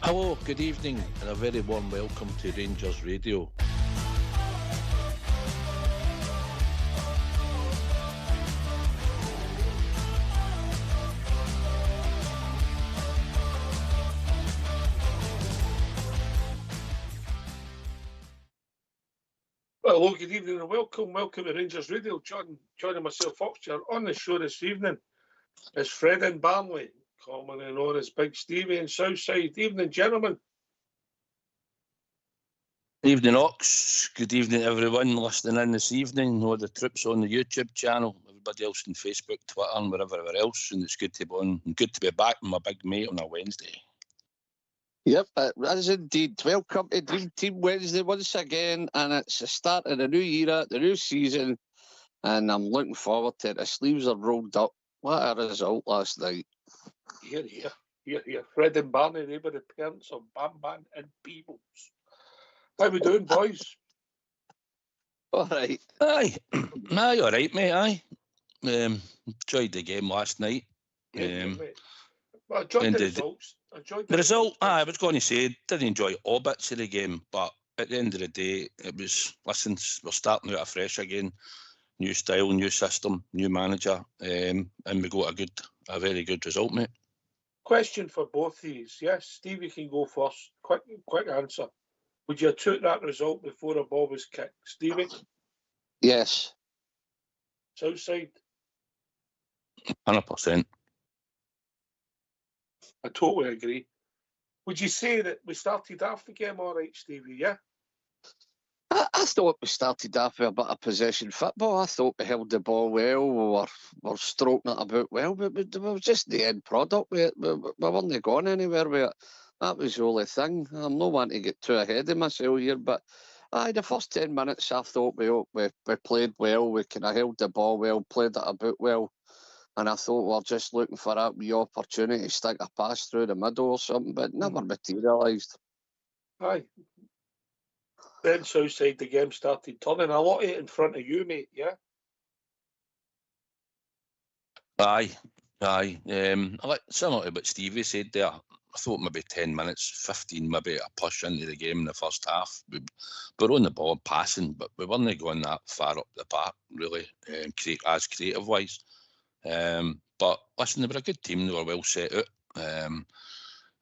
Hello, good evening, and a very warm welcome to Rangers Radio. Hello, good evening and welcome to Rangers Radio. Joining myself, Foxture, on the show this evening is Fred in Barnley, commonly known as Big Stevie in Southside. Evening, gentlemen. Evening, Ox. Good evening, everyone listening in this evening. All the troops on the YouTube channel, everybody else on Facebook, Twitter, and wherever else. And it's good to be on. Good to be back with my big mate on a Wednesday. Yep, it is indeed. Welcome to Dream Team Wednesday once again, and it's the start of the new era, the new season, and I'm looking forward to it. The sleeves are rolled up. What a result last night. Here. Fred in Barney, they were the parents of Bam Bam and Peebles. How we doing, boys? All right. Aye, all right, mate, aye. Enjoyed the game last night. Mate. Well, I enjoyed the results. The result, I was going to say, didn't enjoy all bits of the game, but at the end of the day, it was, listen, we're starting out afresh again. New style, new system, new manager, and we got a very good result, mate. Question for both of these. Yes, Stevie can go first. Quick answer. Would you have took that result before a ball was kicked? Stevie? Yes. Southside? 100%. I totally agree. Would you say that we started off the game all right, Stevie, yeah? I thought we started off with a bit of possession football. I thought we held the ball well. We were stroking it about well, but we were just the end product. We weren't going anywhere with it. That was the only thing. I'm not wanting to get too ahead of myself here, but the first 10 minutes I thought we played well. We kind of held the ball well, played it about well. And I thought we were just looking for that wee opportunity to stick a pass through the middle or something, but never materialised. Aye. Then Southside, the game started turning. A lot of it in front of you, mate, yeah? Aye. Similar to what Stevie said there, I thought maybe 10 minutes, 15, maybe a push into the game in the first half. We were on the ball passing, but we weren't going that far up the park, really, as creative-wise. But listen, they were a good team. They were well set out,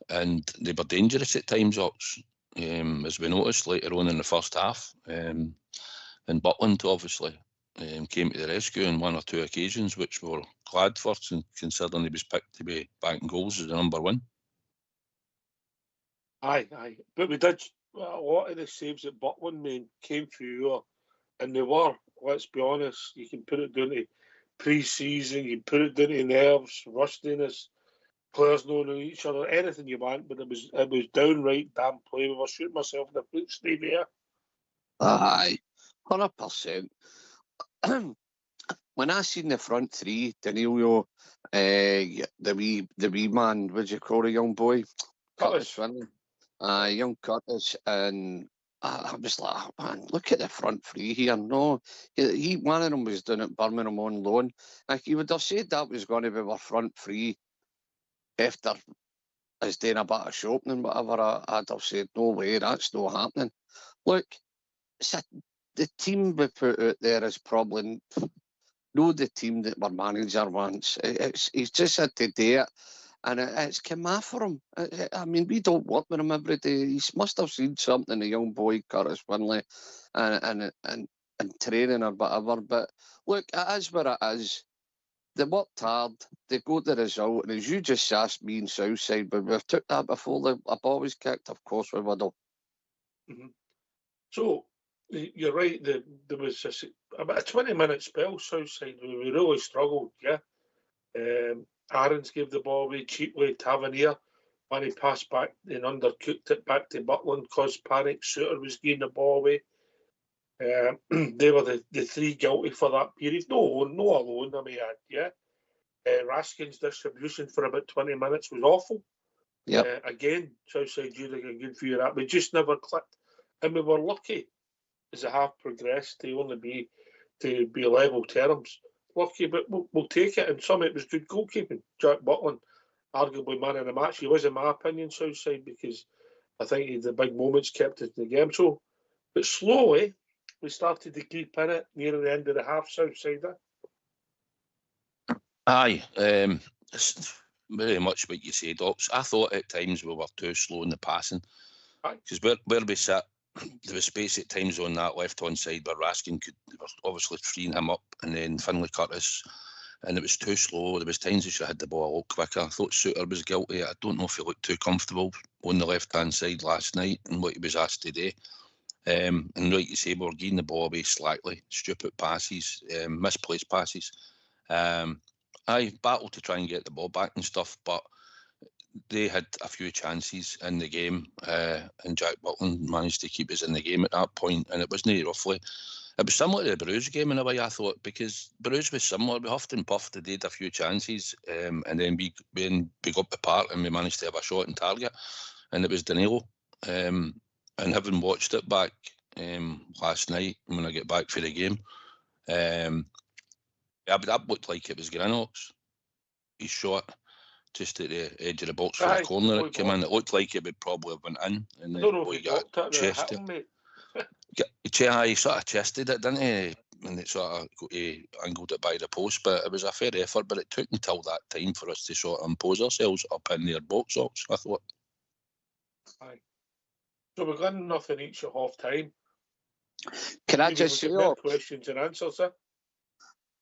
and they were dangerous at times, Ox, as we noticed later on in the first half. And Butland, obviously, came to the rescue on one or two occasions, which we were glad for, considering he was picked to be backing goals as the number one. Aye. But we did a lot of the saves that Butland made came through you, and they were, let's be honest, you can put it down to pre-season, you put it down to nerves, rustiness, players knowing each other, anything you want, but it was downright damn play. We were shooting myself in the foot, Steve, here. Aye, 100%. When I seen the front three, Danilo, the wee man, what do you call a young boy? Curtis Finlay. Young Curtis, and I was like, oh, man, look at the front three here. No, one of them was doing it Birmingham on loan. Like, you would have said that was going to be our front three after us doing a bit of shopping and whatever. I'd have said, no way, that's not happening. Look, the team we put out there is probably not the team that our manager wants. He's just had to do it. And it's come out for him. I mean, we don't work with him every day. He must have seen something, the young boy, Curtis Finlay, and training or whatever. But look, it is what it is. They worked hard. They got the result. And as you just asked me in Southside, but we've took that before a ball was kicked. Of course we would have. Mm-hmm. So, you're right. There was about a 20-minute spell, Southside, where we really struggled, yeah? Aarons gave the ball away cheaply. Tavernier, when he passed back and undercooked it back to Butland, caused panic. Suter was giving the ball away. They were the three guilty for that period. No alone, I may add, yeah. Raskin's distribution for about 20 minutes was awful. Yeah. Again, Southside doing a good view of that. We just never clicked. And we were lucky, as the half progressed, to be level terms. Lucky, but we'll take it. And some of it was good goalkeeping. Jack Butland, arguably man of the match. He was, in my opinion, Southside, because I think he had the big moments, kept it in the game. So, but slowly, we started to creep in it near the end of the half, Southside. Aye, it's very much what you said, Ops. I thought at times we were too slow in the passing. Because where we sat, there was space at times on that left-hand side where Raskin they were obviously freeing him up, and then Finlay Curtis, and it was too slow. There was times he should have had the ball a lot quicker. I thought Suter was guilty. I don't know if he looked too comfortable on the left-hand side last night and what he was asked to do. And like you say, we were getting the ball away slackly, stupid passes, misplaced passes. I battled to try and get the ball back and stuff, but they had a few chances in the game, and Jack Butland managed to keep us in the game at that point, and it wasn't roughly. It was similar to the Bruges game in a way, I thought, because Bruges was similar. We huffed and puffed, they had a few chances, and then we got the part and we managed to have a shot on target, and it was Danilo. And having watched it back last night when I get back for the game, that looked like it was Granox. He shot just at the edge of the box for the corner. It came in. It looked like it would probably have went in. And I don't know if he blocked it or hit him, mate. He sort of chested it, didn't he? And it sort of angled it by the post, but it was a fair effort. But it took until that time for us to sort of impose ourselves up in their box, I thought. Aye. So we're going nothing each at half time. Can I just say questions and answers, sir?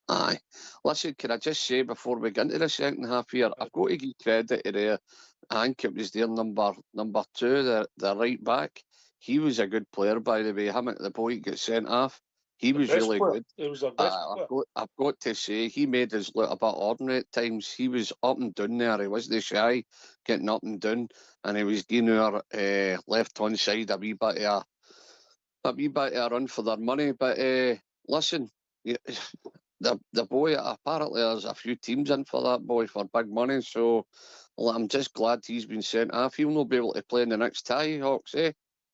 Aye. Listen, can I just say before we get into the second half here, I've got to give credit to there. I think it was their number 2, the right back. He was a good player, by the way. Him at the boy got sent off. He was really good. He was our best player. I've got to say, he made us look a bit ordinary at times. He was up and down there. He wasn't shy, getting up and down, and he was giving our left-hand side a wee bit of a run for their money. But listen, the boy, apparently there's a few teams in for that boy for big money. So I'm just glad he's been sent off. He'll not be able to play in the next tie, Hawks, eh?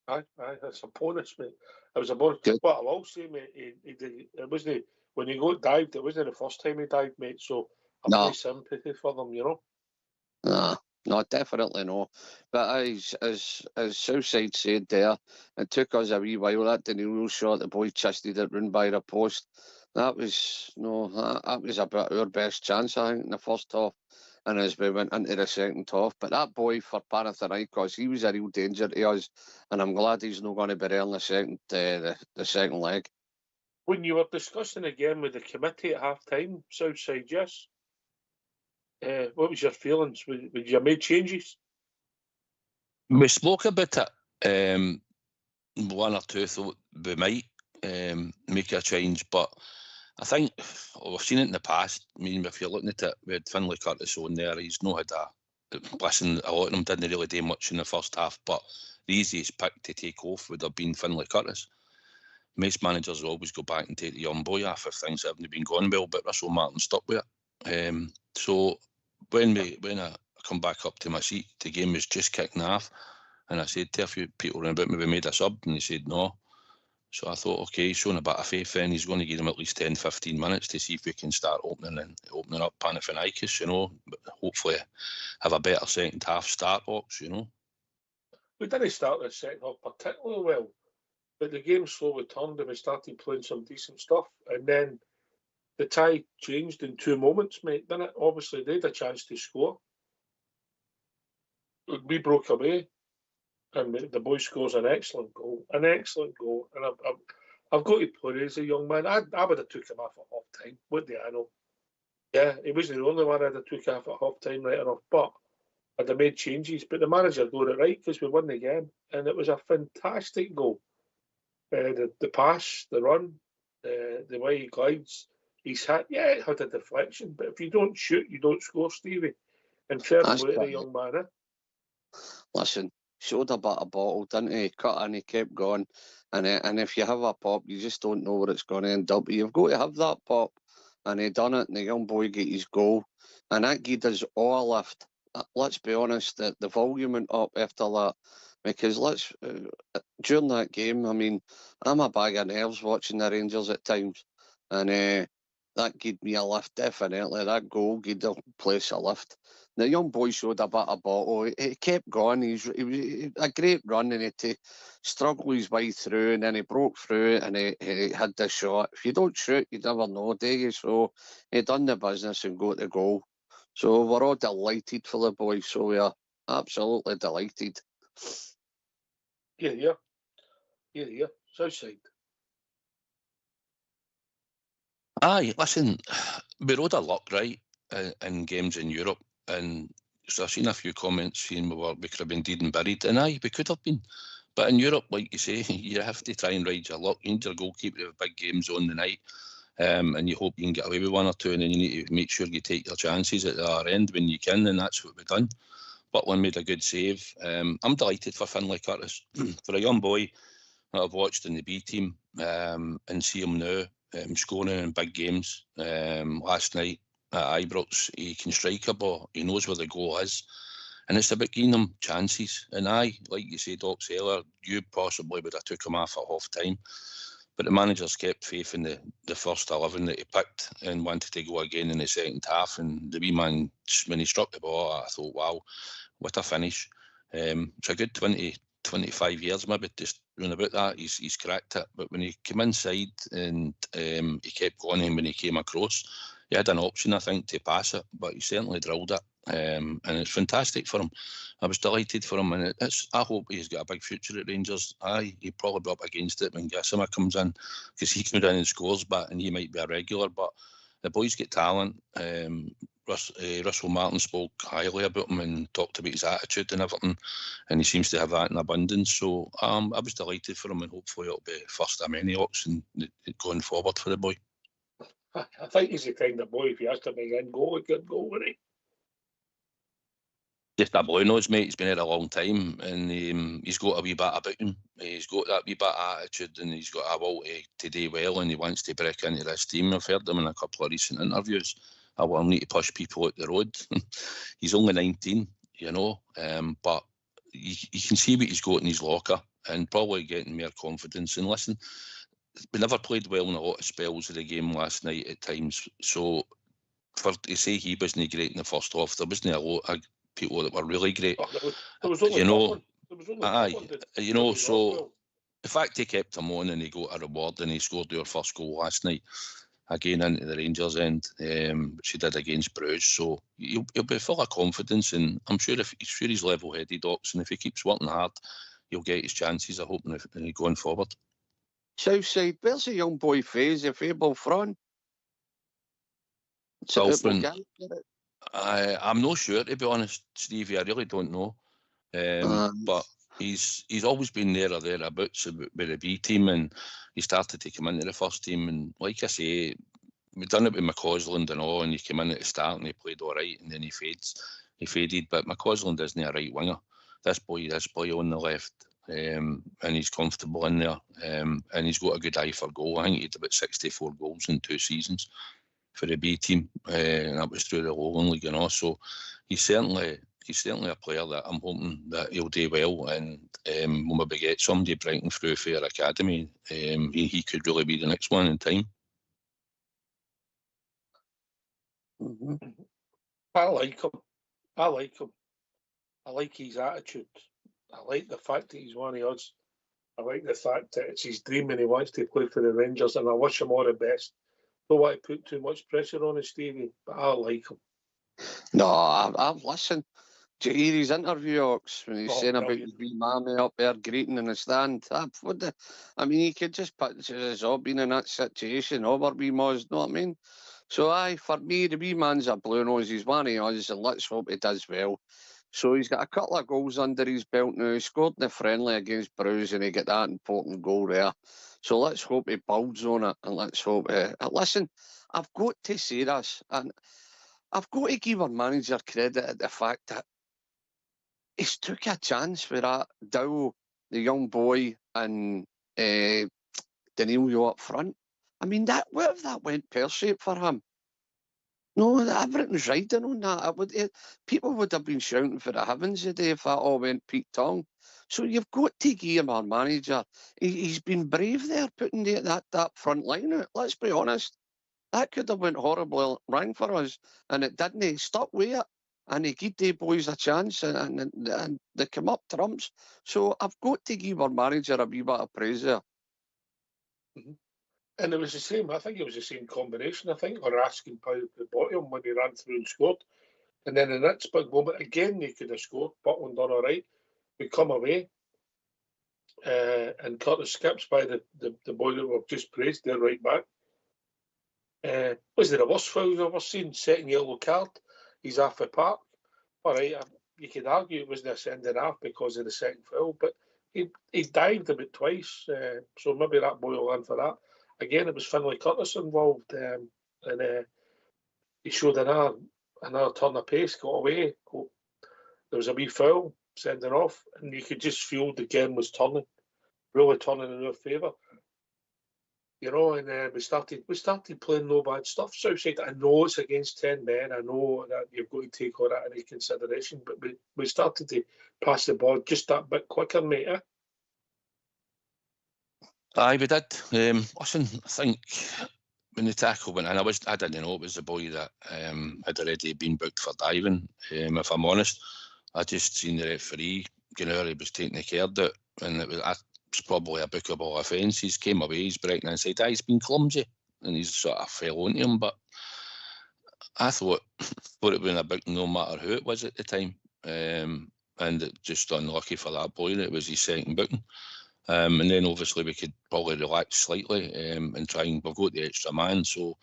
Aye, that's a bonus, mate. It was a bonus. Good. But I will say, mate, it wasn't, when he got dived, it wasn't the first time he dived, mate. So I've no sympathy for them, you know. No, definitely no. But as Southside said there, it took us a wee while. That Danilo shot, the boy chested it round by the post. That was about our best chance, I think, in the first half. And as we went into the second half, but that boy for Panathinaikos, he was a real danger to us, and I'm glad he's not going to be there in the second leg. When you were discussing again with the committee at half time, Southside, yes, what was your feelings? Would you made changes? We spoke about it. One or two thought we might make a change, but I think we've seen it in the past. I mean, if you're looking at it, we had Finlay Curtis on there. He's not had listen, a lot of them didn't really do much in the first half, but the easiest pick to take off would have been Finlay Curtis. Most managers always go back and take the young boy off if things haven't been going well, but Russell Martin stuck with it. So when I come back up to my seat, the game was just kicking off, and I said to a few people around about me, we made a sub, and they said no. So I thought, okay, he's showing a bit of faith, and he's going to give him at least 10-15 minutes to see if we can start opening up Panathinaikos, you know, but hopefully have a better second half start, Hawks, you know. We didn't start the second half particularly well, but the game slowly turned and we started playing some decent stuff, and then the tie changed in 2 moments, mate, didn't it? Obviously, they had a chance to score. We broke away. And the boy scores an excellent goal. And I've got to praise the young man. I would have took him off at half time. What do I know? Yeah, he wasn't the only one I'd have took off at half time right enough, but I'd have made changes. But the manager got it right because we won the game, and it was a fantastic goal. The pass, the run, the way he glides, he's hit. Yeah, it had a deflection, but if you don't shoot, you don't score, Stevie. And fair play to the young man. Listen. Showed a bit of bottle, didn't he? Cut and he kept going. And if you have a pop, you just don't know where it's going to end up. But you've got to have that pop. And he done it, and the young boy got his goal. And that gave us all a lift. Let's be honest, the volume went up after that. Because during that game, I mean, I'm a bag of nerves watching the Rangers at times. And that gave me a lift, definitely. That goal gave the place a lift. The young boy showed a bit of bottle. He kept going. He was a great run, and he had to struggle his way through, and then he broke through, and he had the shot. If you don't shoot, you never know, do you? So he done the business and got the goal. So we're all delighted for the boy. So we are absolutely delighted. Yeah. Southside. Aye, listen, we rode a luck, right, in games in Europe, and so I've seen a few comments saying we could have been dead and buried, and aye, we could have been. But in Europe, like you say, you have to try and ride your luck. You need your goalkeeper to have big games on the night, and you hope you can get away with one or two, and then you need to make sure you take your chances at the other end when you can, and that's what we've done. Butland made a good save. I'm delighted for Finlay Curtis. For a young boy that I've watched in the B team and see him now scoring in big games. Last night at Ibrox, he can strike a ball. He knows where the goal is. And it's about giving him chances. And like you say, Doc Saylor, you possibly would have took him off at half time. But the manager's kept faith in the first 11 that he picked and wanted to go again in the second half. And the wee man, when he struck the ball, I thought, wow, what a finish. It's a good 25 years maybe just round about that. He's cracked it. But when he came inside and he kept going, and when he came across, he had an option, I think, to pass it, but he certainly drilled it. And it's fantastic for him. I was delighted for him, and I hope he's got a big future at Rangers. Aye, he'll probably be up against it when Gassama comes in, because he comes in and scores, and he might be a regular, but the boy's got talent. Russell Martin spoke highly about him and talked about his attitude and everything, and he seems to have that in abundance. So I was delighted for him, and hopefully it'll be first of many options going forward for the boy. I think he's the kind of boy, if he has to make in goal, he could go with it. Just a boy knows, mate. He's been here a long time, and he's got a wee bit about him. He's got that wee bit of attitude, and he's got a will to do well, and he wants to break into this team. I've heard him in a couple of recent interviews. I will need to push people out the road. He's only 19, but you can see what he's got in his locker, and probably getting more confidence. And listen, we never played well in a lot of spells of the game last night at times. So for to say he wasn't great in the first half, there wasn't a lot of people that were really great. There was only so the fact he kept him on and he got a reward and he scored our first goal last night, again into the Rangers end, which he did against Bruges. So he'll be full of confidence, and I'm sure he's level-headed, Ox, and if he keeps working hard, he'll get his chances, I hope, going forward. Southside, where's the young boy phase if able from? I'm not sure, to be honest, Stevie. I really don't know. But he's always been there or thereabouts with the B team, and he started to come into the first team. And like I say, we've done it with McCausland and all, and he came in at the start and he played all right, and then he faded. But McCausland isn't a right winger. This boy on the left, and he's comfortable in there, and he's got a good eye for goal. I think he had about 64 goals in 2 seasons for the B team, and that was through the Lowland League and all. So he's certainly a player that I'm hoping that he'll do well, and when we get somebody breaking through for our academy, he could really be the next one in time. Mm-hmm. I like him. I like his attitude. I like the fact that he's one of us. I like the fact that it's his dream and he wants to play for the Rangers, and I wish him all the best. Don't want to put too much pressure on him, Stevie, but I like him. No, I've listened. Did you hear his interview, Ox, when he's saying about his wee mammy up there greeting in the stand? He could just picture us all being in that situation, all our wee ma's, know what I mean? So, for me, the wee man's a blue nose. He's one of us, and let's hope he does well. So he's got a couple of goals under his belt now. He scored in the friendly against Bruges, and he got that important goal there. So let's hope he builds on it, and let's hope... listen, I've got to say this, and I've got to give our manager credit at the fact that he's took a chance with that Dow, the young boy, and Danilo up front. What if that went pear-shaped for him? No, everything's riding on that. People would have been shouting for the heavens today if that all went Pete Tong. So you've got to give him our manager. He's been brave there, putting that front line out. Let's be honest. That could have went horribly wrong for us, and it didn't. He stuck with it, and he gave the boys a chance, and they come up trumps. So I've got to give our manager a wee bit of praise there. Mm-hmm. And it was the same, I think it was the same combination, I think, or asking power at the bottom when he ran through and scored. And then in that big moment, again, they could have scored. Butland done all right. We come away, and Curtis skips by the boy that we've just praised, they're right back. Was there a worst foul you've ever seen? Second yellow card. He's off the park. All right, you could argue it wasn't a sending off because of the second foul, but he dived a bit twice, so maybe that boy will in for that. Again, it was Finlay Curtis involved, and he showed another turn of pace, got away. There was a wee foul, sending off, and you could just feel the game was really turning in our favour. You know, and we started playing no bad stuff. Southside, I know it's against 10 men. I know that you've got to take all that into consideration, but we started to pass the ball just that bit quicker, mate. Aye, we did. Listen, I think when the tackle went in, I didn't know it was the boy that had already been booked for diving. If I'm honest, I just seen the referee going out, he was taking the card out, and it was probably a bookable offence. He's came away, he's breaking and said, he's been clumsy, and he's sort of fell onto him. But I thought it would have been no matter who it was at the time, and it just unlucky for that boy that it was his second booking. And then obviously we could probably relax slightly and try and we've got the extra man, so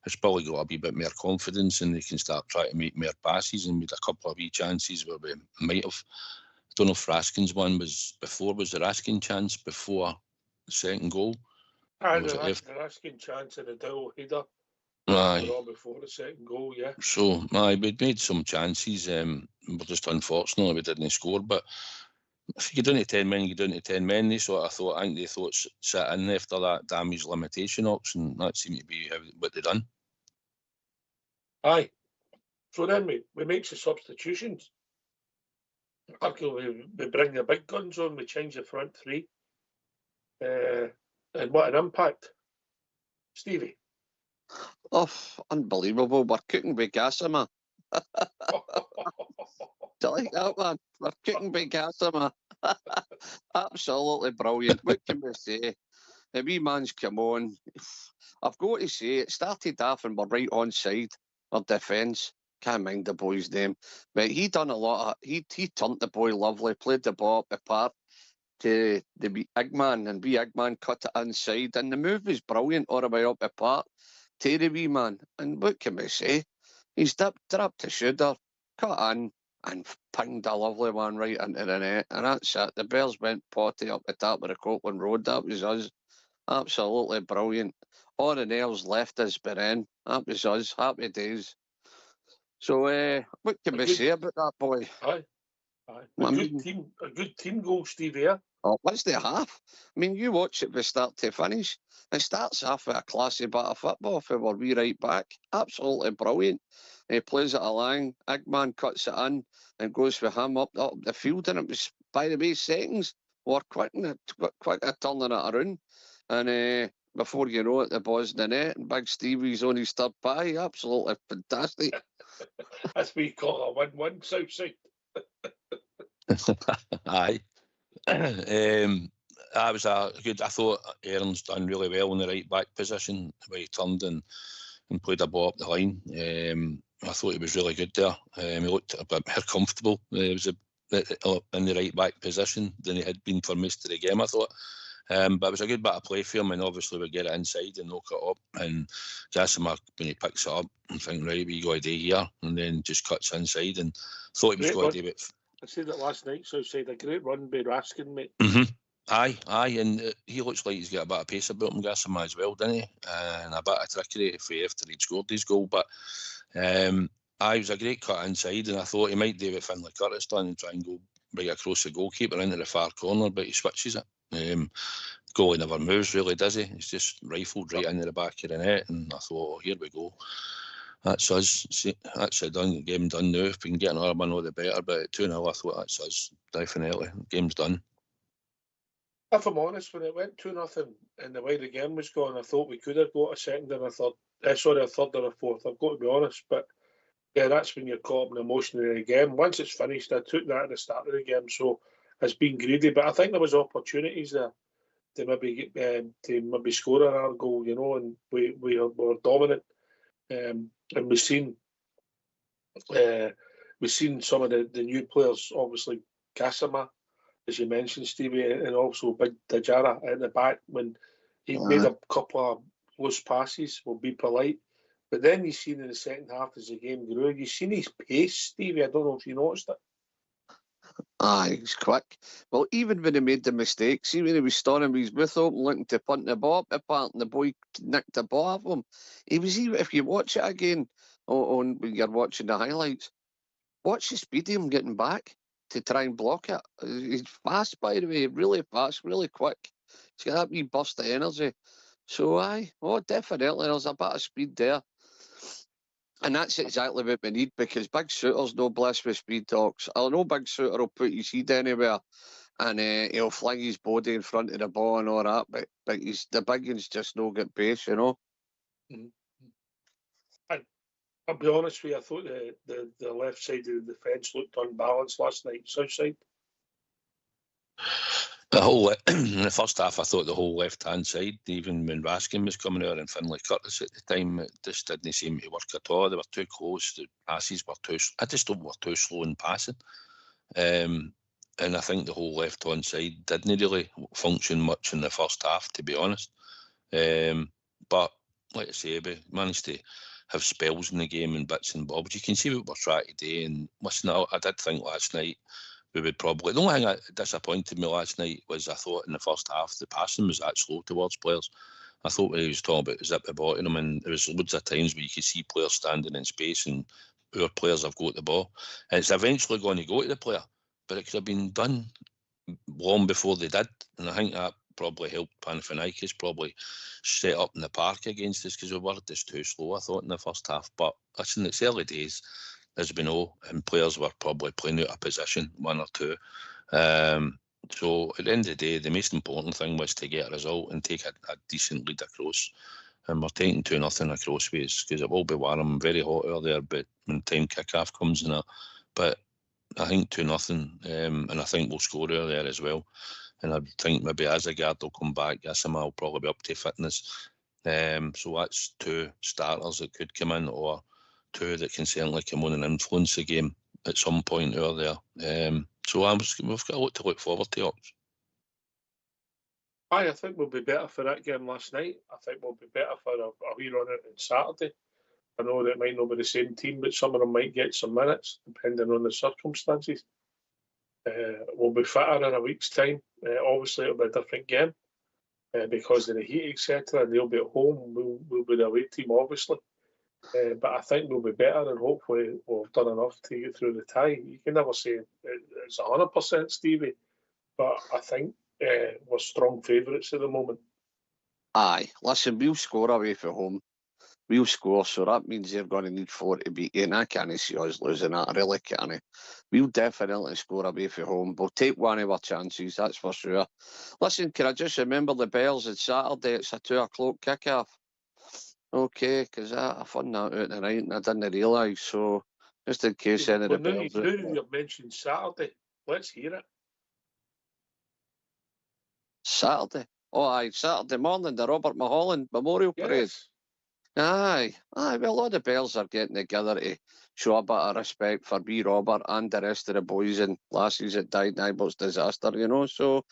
it's probably got a wee bit more confidence and they can start trying to make more passes, and we had a couple of wee chances where we might have. I don't know if Raskin's one was before. Was the Raskin chance before the second goal? Aye, the Raskin chance and the Dowell header. Aye. Before the second goal, yeah. So, we'd made some chances. We're just unfortunately we didn't score, but if you get down to 10 men, you get down to 10 men. I think they thought sit in after that damage limitation option. That seemed to be what they done. Aye. So then we make the substitutions. We bring the big guns on, we change the front three. And what an impact. Stevie. Oh, unbelievable. We're cooking with Gassama. Do you like that, man? We're cooking with Gassama. Absolutely brilliant. What can we say? The wee man's come on. I've got to say, it started off and we're right on side. Our defence. Can't mind the boy's name. But he done a lot of... He turned the boy lovely, played the ball up the park to the wee Eggman, and wee Eggman cut it inside. And the move was brilliant all the way up the park to the wee man. And what can we say? He's dropped the shoulder, cut in, and pinged a lovely one right into the net. And that's it. The Bears went potty up the top of the Copeland Road. That was us. Absolutely brilliant. All the nails left us but in. That was us. Happy days. So, what can we say about that boy? Aye. A good team goal, Steve, here. Oh, what's the half? I mean, you watch it from start to finish. It starts off with a classy bit of football for our wee right back. Absolutely brilliant. He plays it along. Eggman cuts it in and goes with him up the field. And it was, by the way, seconds. We're quick at turning it around. And before you know it, the ball's in the net and Big Stevie's on his third pie. Absolutely fantastic. That's what we call a 1-1 Southside. Aye. That was a good. I thought Aaron's done really well in the right back position where he turned and played a ball up the line. I thought he was really good there. He looked a bit more comfortable. He was in the right back position than he had been for most of the game, I thought. But it was a good bit of play for him, and obviously we get it inside and knock it up. And Gassama, when he picks it up, and think, right, we got to do here, and then just cuts inside and thought he was going to do it. I said it last night, Southside, a great run by Raskin, mate. Mm-hmm. Aye, and he looks like he's got a bit of pace about him, Gassama, as well, didn't he? And a bit of trickery after he'd scored his goal. But it was a great cut inside, and I thought he might do what Finlay Curtis done and try and go right across the goalkeeper into the far corner, but he switches it. Goalie never moves, really, does he? He's just rifled right into the back of the net, and I thought, here we go. That's us. That's it done. Game done now. If we can get another one, all the better. But at 2-0, I thought that's us. Definitely. Game's done. if I'm honest, when it went 2-0 and the way the game was going, I thought we could have got a second and a third. A third or a fourth. I've got to be honest, but yeah, that's when you're caught up in the emotion of the game. Once it's finished, I took that at the start of the game, so it's been greedy. But I think there was opportunities there to maybe score another goal, you know, and we were dominant. And we've seen some of the new players, obviously Gassama, as you mentioned, Stevie, and also Big Dajara at the back when he made a couple of loose passes, will be polite. But then you've seen in the second half as the game grew, you've seen his pace, Stevie. I don't know if you noticed it. Aye, he's quick. Well, even when he made the mistakes, even when he was standing with his mouth open, looking to punt the ball up the part, and the boy nicked the ball off him. He was even, if you watch it again, when you're watching the highlights, watch the speed of him getting back to try and block it. He's fast, by the way, really fast, really quick. He's got that wee burst of energy. So, definitely, there's a bit of speed there. And that's exactly what we need, because Big Suitor's no blessed with speed talks. I know Big Suitor will put his head anywhere and he'll fling his body in front of the ball and all that, but the big one's just no good pace, you know. I'll be honest with you, I thought the left side of the defence looked unbalanced last night, south side. The whole in the first half, I thought the whole left-hand side, even when Raskin was coming out and Finlay Curtis at the time, it just didn't seem to work at all. They were too close. The passes were too. I just thought we were too slow in passing, and I think the whole left-hand side didn't really function much in the first half, to be honest. But like I say, we managed to have spells in the game and bits and bobs. You can see what we're trying to do. And listen, I did think last night we would probably... The only thing that disappointed me last night was I thought in the first half the passing was that slow towards players. I thought when he was talking about zip the ball to them, and there was loads of times where you could see players standing in space and our players have got the ball. And it's eventually going to go to the player, but it could have been done long before they did. And I think that probably helped Panathinaikos probably set up in the park against us, because we were just too slow, I thought, in the first half. But listen, it's early days, as we know, and players were probably playing out of position, one or two. So at the end of the day, the most important thing was to get a result and take a decent lead across. And we're taking 2-0 across ways, because it will be warm, very hot out there, but when time kick-off comes and that. But I think 2-0, and I think we'll score there as well. And I think maybe Azagard will come back. Gassama will probably be up to fitness. So that's two starters that could come in, or two that can certainly come on and influence the game at some point or there. So we've got a lot to look forward to. I think we'll be better for that game last night. I think we'll be better for a wee run out on Saturday. I know that it might not be the same team, but some of them might get some minutes, depending on the circumstances. We'll be fitter in a week's time. Obviously, it'll be a different game because of the heat, etc. They'll be at home. We'll be the away team, obviously. But I think we'll be better, and hopefully we've done enough to get through the tie. You can never say it's 100%, Stevie, but I think we're strong favourites at the moment. Aye, listen, we'll score away from home. We'll score, so that means they're going to need 4 to beat you, and I can't see us losing that. I really can't. We'll definitely score away from home. We'll take one of our chances, that's for sure. Listen, can I just remember the bells on Saturday? It's a 2 o'clock kick-off. Okay, because I found that out tonight and I didn't realise, so just in case any of the bells... Now you've mentioned Saturday, let's hear it. Saturday? Oh, aye, Saturday morning, the Robert Mulholland Memorial Parade. Aye, well, a lot of bells are getting together to show a bit of respect for me, Robert, and the rest of the boys and lasses that died in Ibrox disaster, you know, so...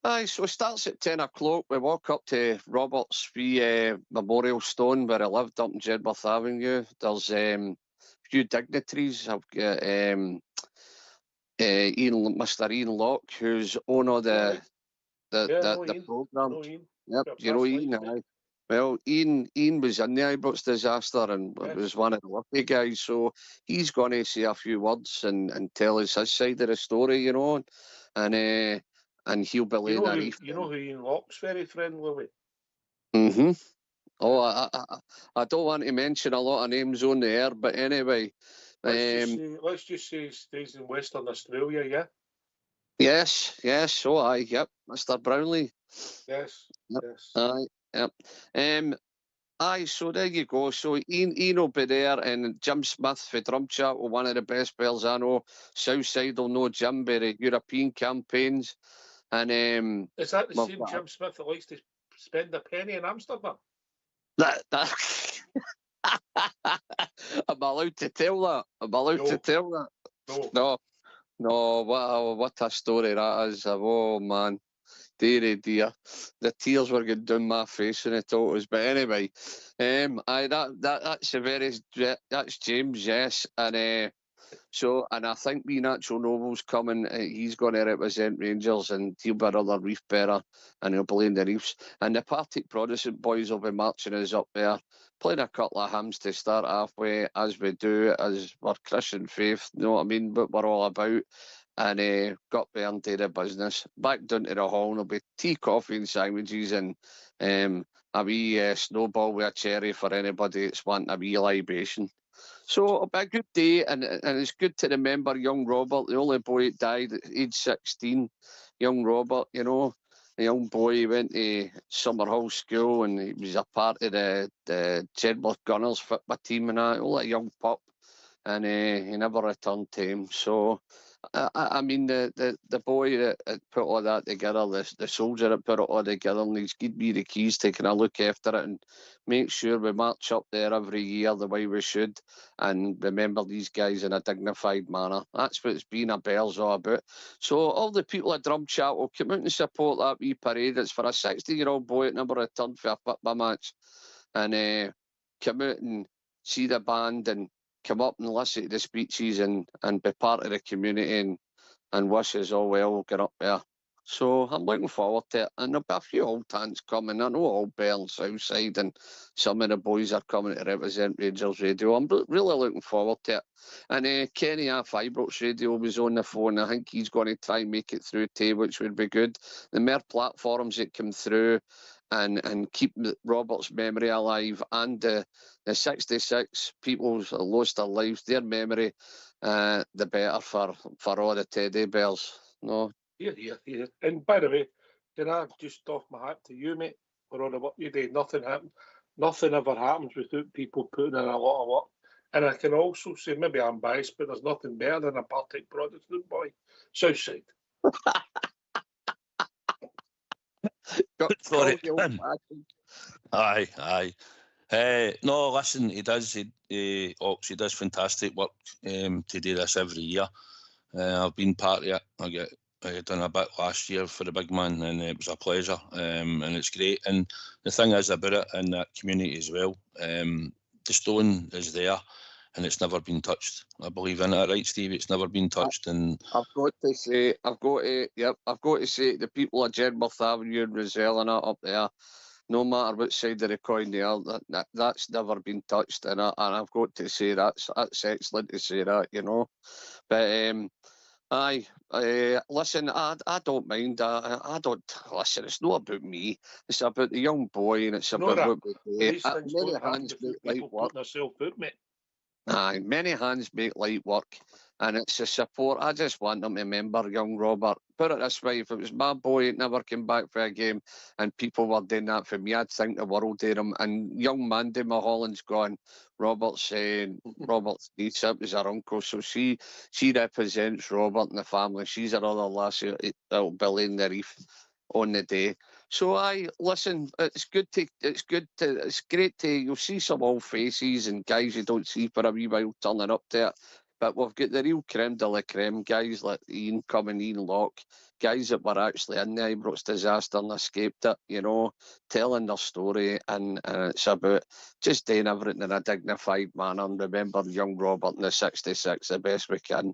Aye, so it starts at 10 o'clock. We walk up to Robert's memorial stone where he lived up in Jedworth Avenue. There's a few dignitaries. I've got Mr. Ian Locke, who's owner of the programme. Yep, you know Ian, aye. Well, Ian was in the Ibrox disaster and was one of the lucky guys, so he's going to say a few words and tell us his side of the story, you know, and he'll be laying a reef. You know who Ian Locke's very friendly with? Mm-hmm. Oh, I don't want to mention a lot of names on the air, but anyway. Let's just say he stays in Western Australia, yeah? Yes, so aye, yep, Mr. Brownlee. Yes, Yep. yes. Aye, yep. Aye, so there you go. So Ian will be there, and Jim Smith for Drum Chat, one of the best players I know. Southside will know Jim by the European campaigns. And is that the same Jim Smith that likes to spend a penny in Amsterdam? That I'm allowed to tell that. To tell that. No. What a story that is. Oh man, dear. The tears were going down my face when I told us. But anyway, that's James, yes, and and I think me Natural Noble's coming. He's going to represent Rangers, and he'll be another reef bearer, and he'll be in the reefs. And the Partick Protestant boys will be marching us up there, playing a couple of hymns to start halfway, as we do, as we're Christian faith. You know what I mean? What we're all about. And got there and did the business. Back down to the hall, and there'll be tea, coffee, and sandwiches, and a wee snowball with a cherry for anybody that's wanting a wee libation. So it'll be a good day, and it's good to remember young Robert, the only boy that died at age 16. Young Robert, you know, the young boy, he went to Summerhill School, and he was a part of the Jedworth Gunners football team and that, all a young pup, and he never returned to him. So I mean, the boy that put all that together, the soldier that put it all together, and he's given me the keys to kind of look after it and make sure we march up there every year the way we should, and remember these guys in a dignified manner. That's what it's been a Bears all about. So all the people at Drum Chat will come out and support that wee parade. It's for a 60-year-old boy that never returned for a football match, and come out and see the band and come up and listen to the speeches and be part of the community and wish us all well get up there. So I'm looking forward to it. And there'll be a few old hands coming. I know Old Bell Southside and some of the boys are coming to represent Rangers Radio. I'm really looking forward to it. And Kenny off Ibrox Radio was on the phone. I think he's going to try and make it through too, which would be good. The more platforms that come through and keep Robert's memory alive, and the 66 people who lost their lives, their memory, the better for all the teddy bears. No. Yeah. And by the way, can I just doff my hat to you, mate, for all the work you did? Nothing happened. Nothing ever happens without people putting in a lot of work. And I can also say, maybe I'm biased, but there's nothing better than a Partick Protestant boy. Southside. Sorry. Aye. No, listen, he does fantastic work to do this every year. I've been part of it. I done a bit last year for the big man, and it was a pleasure. And it's great. And the thing is about it in that community as well, the stone is there, and it's never been touched. I believe in it, right, Steve? It's never been touched. And I've got to say, the people of Jedworth Avenue and Roselle and that up there, no matter which side of the coin they are, that's never been touched, and I've got to say that's excellent to say that, you know. But listen, I don't mind. I don't listen. It's not about me. It's about the young boy, and it's about what we do. Many hands make light work. Aye, many hands make light work, and it's a support. I just want them to remember young Robert. Put it this way, if it was my boy that never came back for a game and people were doing that for me, I'd think the world of him. And young Mandy Mulholland's gone. Robert's niece, it was her uncle, so she represents Robert and the family. She's another lassie that'll be laying the reef on the day. So listen, it's great to, you'll see some old faces and guys you don't see for a wee while turning up to it. But we've got the real creme de la creme, guys like Ian Locke, guys that were actually in the Ibrox disaster and escaped it, you know, telling their story, and it's about just doing everything in a dignified manner and remember young Robert in the 66 the best we can.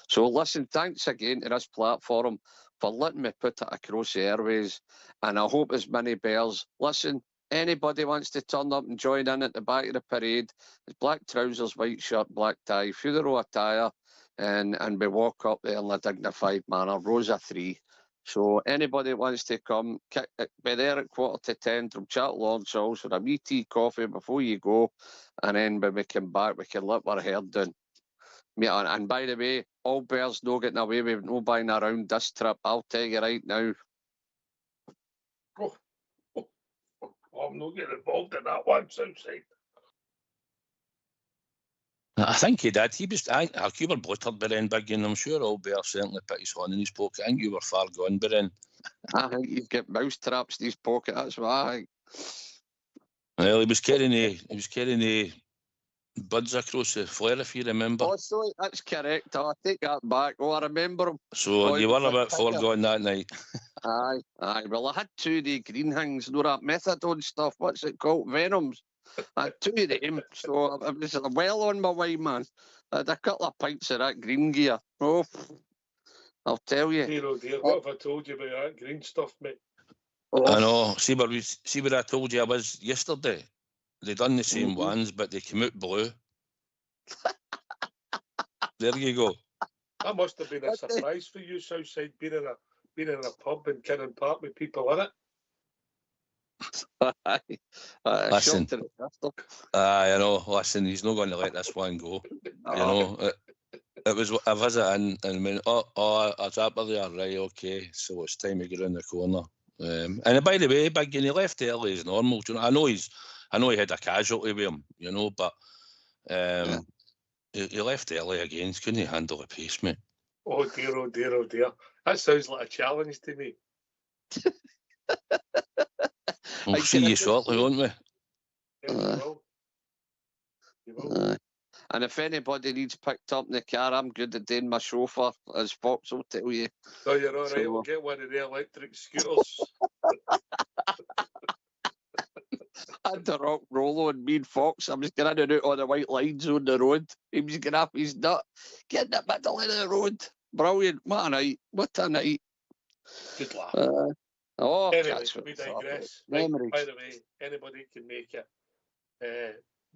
So listen, thanks again to this platform for letting me put it across the airways, and I hope as many Bears listen. Anybody wants to turn up and join in at the back of the parade, it's black trousers, white shirt, black tie, funeral attire, and we walk up there in a dignified manner, rows of 3. So anybody wants to come, be there at 10:15 from Chat Lord's House for a wee tea, coffee before you go, and then when we come back, we can let our hair down. And by the way, all Bears no getting away with no buying around this trip. I'll tell you right now. I'm not getting involved in that one, Southside. I think he did. He was. You were bluttered by then, Big, and I'm sure all Bears certainly put his hand in his pocket. I think you were far gone by then. I think he's got mouse traps in his pocket. That's what I think. Well, he was carrying the buds across the flare, if you remember. Oh, sorry, that's correct. I take that back. Oh, I remember him. So you were a bit foregone that night. Aye. Well, I had 2 of the green things, that methadone stuff. What's it called? Venoms. I had 2 of them, so I was well on my way, man. I had a couple of pints of that green gear. Oh, I'll tell you. Dear, oh dear, what have I told you about that green stuff, mate? Oh. I know. See what I told you I was yesterday? They done the same ones, but they came out blue. There you go. That must have been a surprise for you, Southside, being in a pub in Kinnan Park with people in it. Listen, I know. Listen, he's not going to let this one go. You know, it was a visit in, and went, I was up there, right? Okay, so it's time to get around the corner. And by the way, Big, he left early as normal. You know, I know he had a casualty with him, you know, but he left early again. He couldn't handle the pace, mate. Oh dear, oh dear, oh dear. That sounds like a challenge to me. We'll see you shortly, won't we? Yeah, you will. And if anybody needs picked up in the car, I'm good at doing my chauffeur, as Fox will tell you. No, you're all right. We'll get one of the electric scooters. I had to rock Rollo and me and Fox. I was getting in and out on the white lines on the road. He was getting off his nut, getting in the middle of the road. Brilliant. What a night. What a night. Good laugh. Anyway, we digress. Right, by the way, anybody can make it.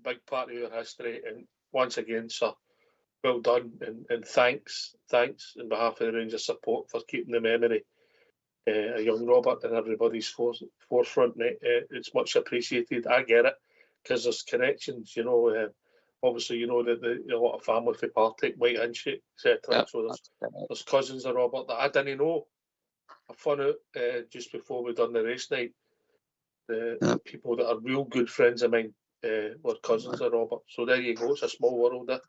Big part of your history. And once again, sir, well done. And thanks on behalf of the Rangers support for keeping the memory of young Robert in everybody's forefront. It's much appreciated. I get it, because there's connections, you know. Obviously, you know that a lot of family for Partick, White Hinship, etc. Yep, so there's cousins of Robert that I didn't know. I found out just before we done the race night, the people that are real good friends of mine were cousins of Robert. So there you go. It's a small world there.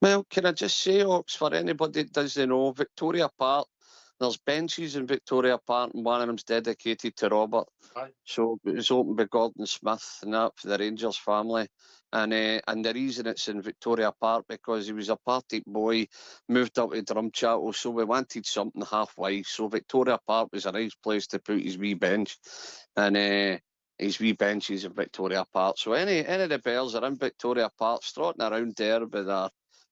Well, can I just say, Ox, for anybody that doesn't know, Victoria Park, there's benches in Victoria Park, and one of them's dedicated to Robert. Aye. So it was opened by Gordon Smith and that for the Rangers family. And the reason it's in Victoria Park, because he was a Partick boy, moved up to Drumchapel, so we wanted something halfway. So Victoria Park was a nice place to put his wee bench. And his wee bench is in Victoria Park. So any of the Bears are in Victoria Park, strutting around there with a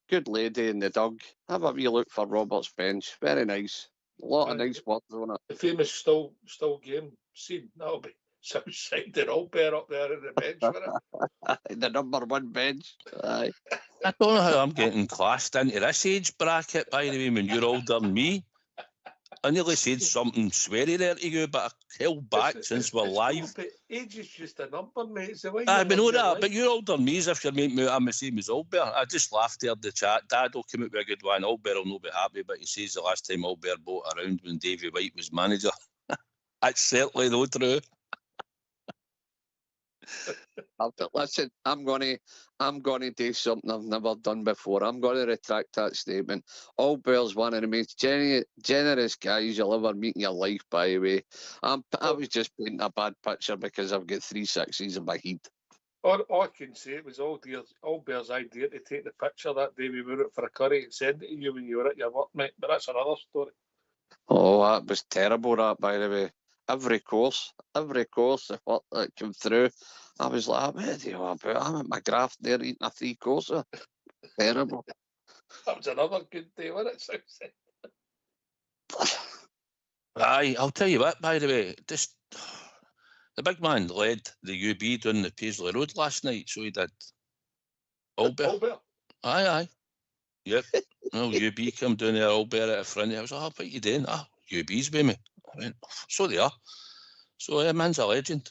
good lady in the dug. Have a wee look for Robert's bench. Very nice. A lot of nice words on it. The famous still game scene, that'll be Southside and all Bear up there in the bench for it. The number 1 bench. Aye. I don't know how I'm getting classed into this age bracket, by the way, when you're older than me. I nearly said something sweary there to you, but I held back since we're live. But age is just a number, mate. It's the way I know that, but you're older than me, as if you're making me out I'm the same as Albert. I just laughed there in the chat. Dad will come out with a good one. Albert will not be happy, but he says the last time Albert bought around when Davy White was manager. That's certainly not true. Listen, I'm gonna do something I've never done before. I'm gonna retract that statement. Albert's one of the most generous guys you'll ever meet in your life, by the way. I was just painting a bad picture because I've got 3 6s in my head. All I can say, it was Albert's idea to take the picture that day we were out for a curry and send it to you when you were at your work, mate. But that's another story. Oh, that was terrible, that, by the way. Every course that came through, I was like, what are you about? I'm at my graft there eating a 3-courser. Terrible. That was another good day, wasn't it, Southside? Aye, I'll tell you what, by the way, just the big man led the UB down the Paisley Road last night, so he did. Albert? Aye. Yep. Well, UB come down there, Albert at the front. I was like, what are you doing? UB's with me. I went, so they are. So, man's a legend.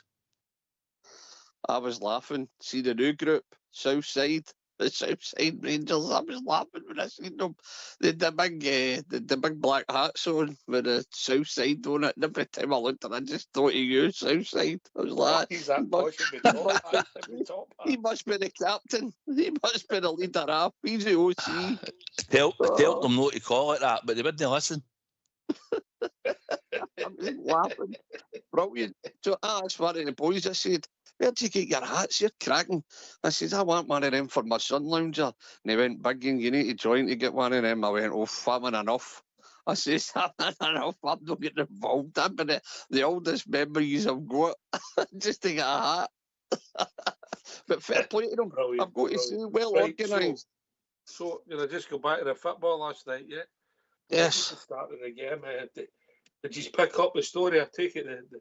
I was laughing. See the new group, Southside, the Southside Rangers. I was laughing when I seen them. They had the big black hats on with the Southside on it. And every time I looked at it, I just thought of you, Southside. I was like, He's that posh at the top hat. At the top he hat. must be the captain. He must be the leader half. He's the OC. Tell them not to call it that, but they wouldn't listen. I was laughing. Brilliant. So that's one of the boys. I said, where'd you get your hats? You're cracking. I said, I want one of them for my son lounger. And he went, Biggie, you need to join to get one of them. I went, oh, I'm in enough. I says, I'm in enough. I'm not getting involved. I'm the oldest memories I've got just to get a hat. But fair play to them. Brilliant, I've got to say, well right, organised. So, just go back to the football last night, yeah? Yes. Starting the game. Did you pick up the story? I take it that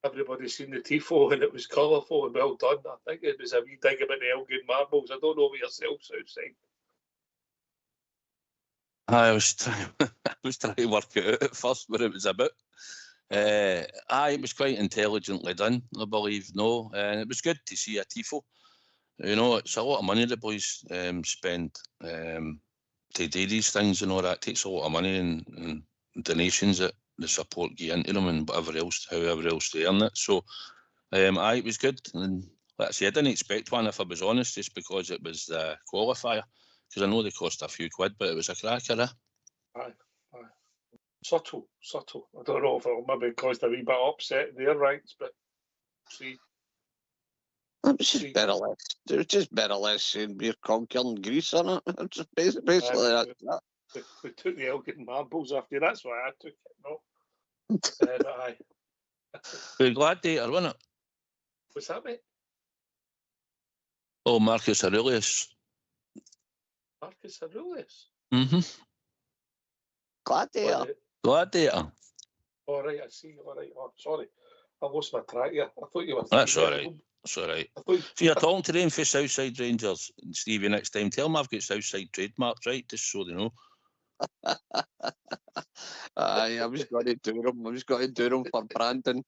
everybody's seen the tifo and it was colourful and well done. I think it was a wee dig about the Elgin marbles. I don't know about yourself, Southside. I was trying to work it out at first what it was about. It was quite intelligently done, I believe. No, and it was good to see a tifo. You know, it's a lot of money the boys spend to do these things and all that. It takes a lot of money and donations that the support get into them and however else they earn it. So, it was good. And let's say I didn't expect one, if I was honest, just because it was the qualifier. Because I know they cost a few quid, but it was a cracker. Aye. Subtle. I don't know if it'll maybe caused a wee bit of upset in their ranks, but see. It was just better less. It was just better less saying we're conquering Greece on it. It's just basically that. We took the Elgin marbles after. That's why I took it. No. But aye. The Gladiator, wasn't it? What's that, mate? Oh, Marcus Aurelius. Marcus Aurelius? Mm-hmm. Gladiator. All right, I see. All right. Oh, sorry. I lost my track here. I thought you were... That's all right. That's all right. If you're talking to them for Southside Rangers, Stevie, next time, tell them I've got Southside trademarks, right? Just so they know. Aye, I was going to do them for Brandon.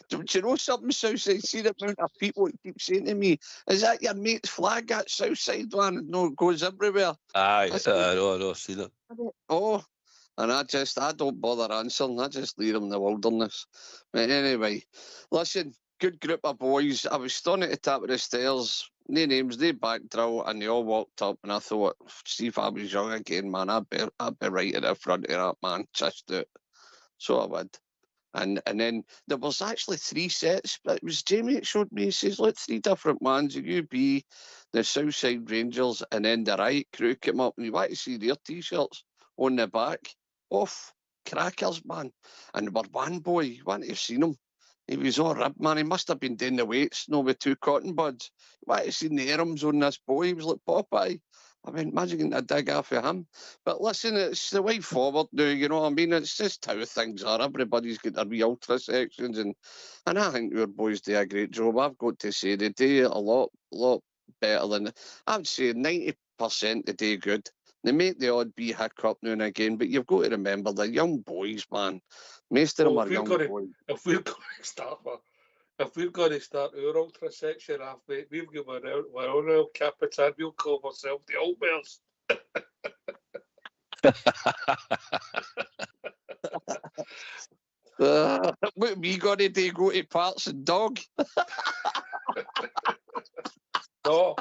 Do you know something, Southside? See the amount of people that keep saying to me, is that your mate's flag, that Southside one? No, it goes everywhere. Aye, I know, see that. Oh, and I don't bother answering. I just leave them in the wilderness. But anyway, listen, good group of boys. I was standing at the top of the stairs, no names, no back drill, and they all walked up, and I thought, see if I was young again, man, I'd be right at the front of that, man, just it. So I would. And then there was actually 3 sets, but it was Jamie that showed me. He says, look, 3 different ones, the UB, the Southside Rangers, and then the Riot crew came up, and you want to see their T-shirts on the back. Off, crackers, man. And there was one boy, you want to have seen him. He was all ripped, man. He must have been doing the weights, with 2 cotton buds. You want to see the arms on this boy. He was like Popeye. I mean, imagine getting a dig off of him. But listen, it's the way forward now, you know what I mean? It's just how things are. Everybody's got their wee ultra sections, and I think your boys do a great job. I've got to say, they do a lot better than, I would say 90% they do good. They make the odd wee hiccup now and again, but you've got to remember, they're young boys, man. Most of them are young boys. If we're going to start our ultra section off, mate, we've got our own El Capitan. We'll call ourselves the Old Bears. What we got to do? Go to Parts and Dog? No.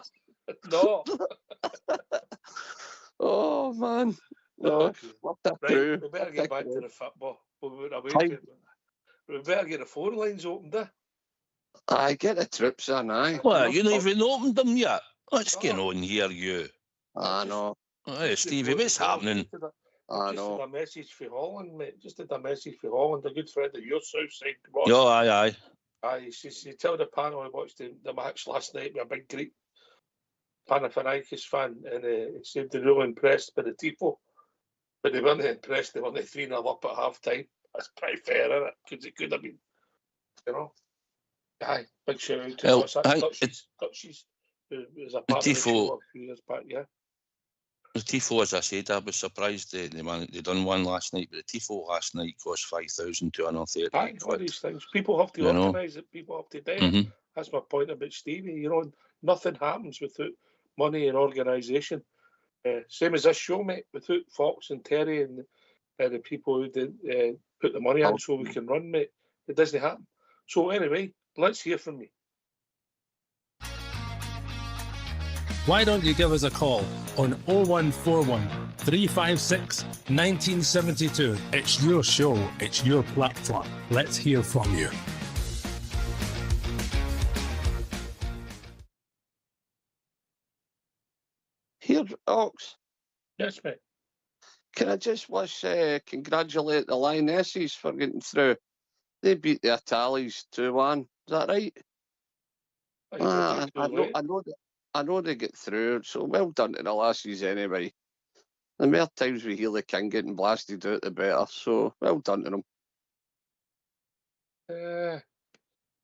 Oh man. No. What the right, we better get back to the football. We better get the 4 lines opened, I get the trips in, aye. Well, you haven't even opened them yet. What's going on here, you? I know. Hey, Stevie, what's happening? I know. Just a message for Holland, mate. Just a message for Holland, a good friend of yours, Southside. Yeah, aye. Aye, she tell the panel I watched the match last night with a big Greek Panathinaikos fan, and he said they were really impressed by the tifo, but they weren't impressed. They weren't 3-0 up at half time. That's pretty fair, isn't it? Because it could have been, you know. Aye, big shout out to Dutchies, who was a part of the show a few years back, yeah. The tifo, as I said, I was surprised they done one last night, but the tifo last night cost 5,230. Aye, all these things. People have to organise it. People have to do it. That's my point about Stevie. You know, Nothing happens without money and organisation. Same as this show, mate. Without Fox and Terry and the people who did, put the money in so we can run, mate, it doesn't happen. So anyway, let's hear from you. Why don't you give us a call on 0141 356 1972? It's your show, it's your platform. Let's hear from you. Here, Ox. Yes, mate. Can I just congratulate the Lionesses for getting through? They beat the Italis 2-1. Is that right? I know they get through, so well done to the lassies anyway. The more times we hear the king getting blasted out, the better. So well done to them.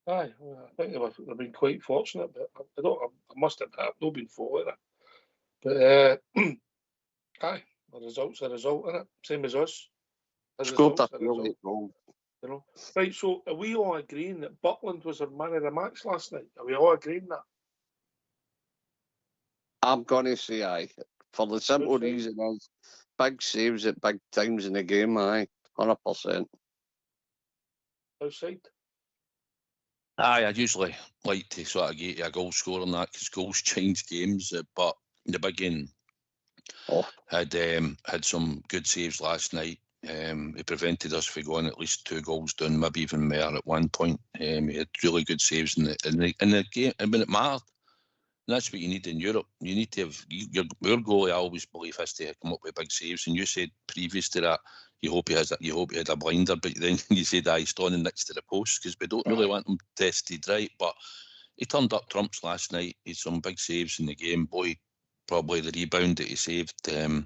Aye, well, I think they've been quite fortunate, but I must admit, I've not been fault with it. But aye, the result's a result, isn't it? Same as us. Scored a really wrong. You know, right? So are we all agreeing that Butland was our man of the match last night? Are we all agreeing that? I'm gonna say aye, for the simple reason is big saves at big times in the game. Aye, 100%. Outside. Aye, I'd usually like to sort of get a goal scorer on that because goals change games. But the big game had some good saves last night. He prevented us from going at least 2 goals down, maybe even more at one point. He had really good saves in the game, and when it mattered. And that's what you need in Europe. You need to have your goalie. I always believe has to come up with big saves. And you said previous to that, you hope he had a blinder, but then you said he's standing next to the post because we don't really want him tested right. But he turned up trumps last night. He had some big saves in the game. Boy, probably the rebound that he saved. The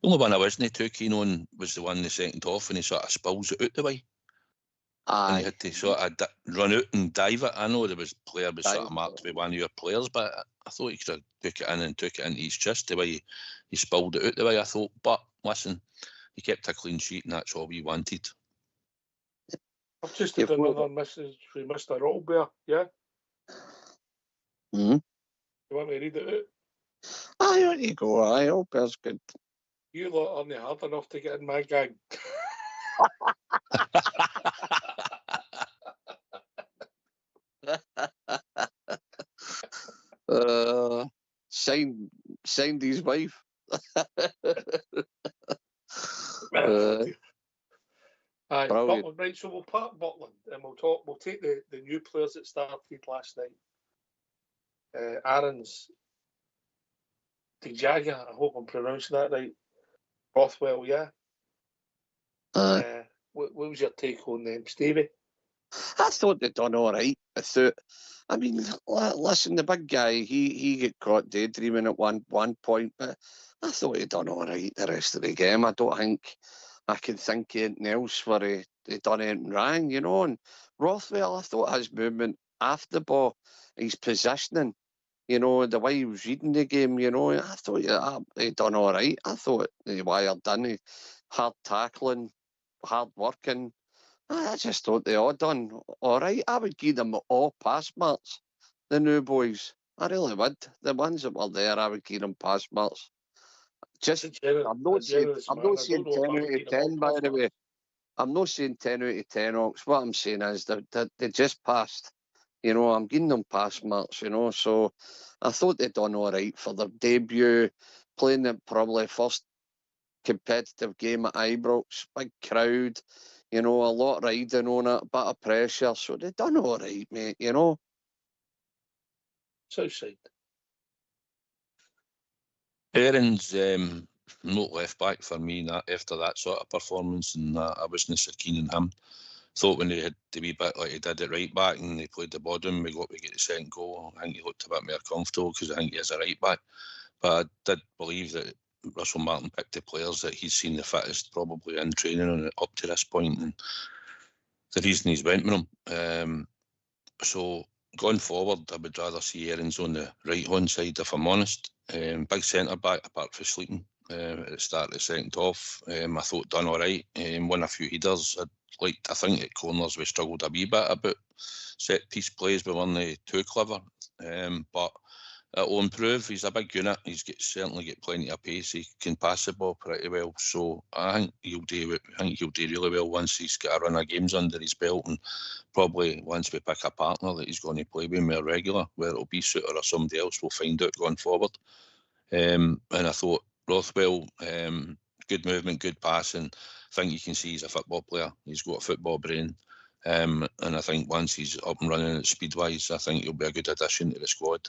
only one I wasn't too keen on was the one the second off, and he sort of spills it out the way. Aye. And he had to sort of run out and dive it. I know the player was sort of marked with one of your players, but I thought he could have took it in and took it into his chest the way he spilled it out the way, I thought. But listen, he kept a clean sheet and that's all we wanted. I've just had another message from Mr. Rottlebear, yeah? You want me to read it out? Aye, on you go. Aye, Rottlebear's good. You lot aren't hard enough to get in my gang. Signed his wife. Aye, Butland, right, so we'll park Butland and we'll take the new players that started last night. Aaron's Dijaga, I hope I'm pronouncing that right. Rothwell, yeah. What was your take on them, Stevie? I thought they'd done all right. I mean, listen, the big guy, he got caught daydreaming at one point, but I thought he'd done all right the rest of the game. I don't think I can think of anything else where he done anything wrong, you know. And Rothwell, I thought his movement after the ball, his positioning, you know, the way he was reading the game, you know, I thought he done all right. I thought the wired done, hard tackling, hard working. I just thought they all done all right. I would give them all pass marks, the new boys. I really would. The ones that were there, I would give them pass marks. I'm not saying 10 out of 10, by the way. I'm not saying 10 out of 10, Ox. What I'm saying is they just passed. You know, I'm giving them pass marks, you know. So I thought they'd done all right for their debut, playing the probably first competitive game at Ibrox, big crowd, you know, a lot riding on it, bit of pressure. So they've done all right, mate, you know. Southside. Aaron's not left back for me after that sort of performance, and I wasn't so keen on him. Thought when he had to be back like he did at right back and he played the bottom, we get the second goal. I think he looked a bit more comfortable because I think he is a right back. But I did believe that Russell Martin picked the players that he's seen the fittest probably in training on it up to this point, and the reason he's went with him. So going forward, I would rather see Aaron's on the right hand side if I'm honest. Big centre back apart from Sleeping. at the start of the second half. I thought done all right. Won a few headers. I think at corners we struggled a wee bit about set piece plays. We weren't too clever, but it'll improve. He's a big unit. Certainly got plenty of pace. He can pass the ball pretty well. So I think he'll do really well once he's got a run of games under his belt, and probably once we pick a partner that he's going to play with more regular, whether it'll be Suter or somebody else, we'll find out going forward. And I thought Rothwell, good movement, good passing. I think you can see he's a football player. He's got a football brain. And I think once he's up and running at speed-wise, I think he'll be a good addition to the squad.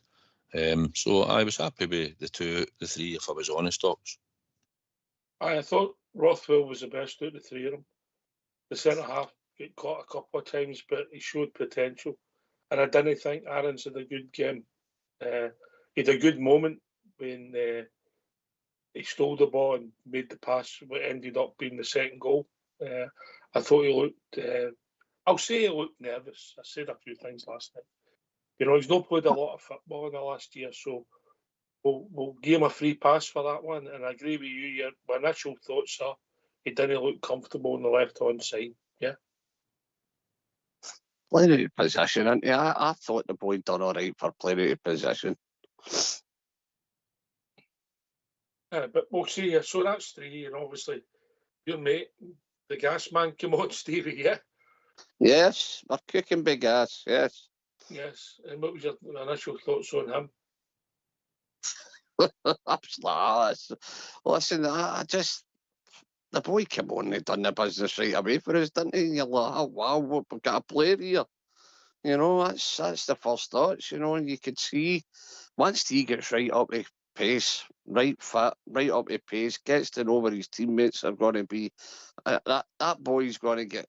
So I was happy with the three, if I was honest, Ox. I thought Rothwell was the best out of the three of them. The centre-half got caught a couple of times, but he showed potential. And I didn't think Aarons had a good game. He had a good moment when he stole the ball and made the pass, what ended up being the second goal. I thought he looked, I'll say he looked nervous. I said a few things last night. You know, he's not played a lot of football in the last year, so we'll give him a free pass for that one. And I agree with you, my initial thoughts are he didn't look comfortable on the left-hand side, yeah? Playing out of position, isn't he? I thought the boy done all right for playing out of position. But we'll see. So that's three, and obviously your mate, the gas man, come on, Stevie, yeah? Yes, we're cooking big gas, yes. Yes, and what was your initial thoughts on him? Listen, I just, the boy came on and done the business right away for us, didn't he? And you're like, oh wow, we've got a player here. You know, that's the first thoughts, you know, and you could see once he gets right up to pace, right fit, right up to pace, gets to know where his teammates are going to be, that boy's going to get,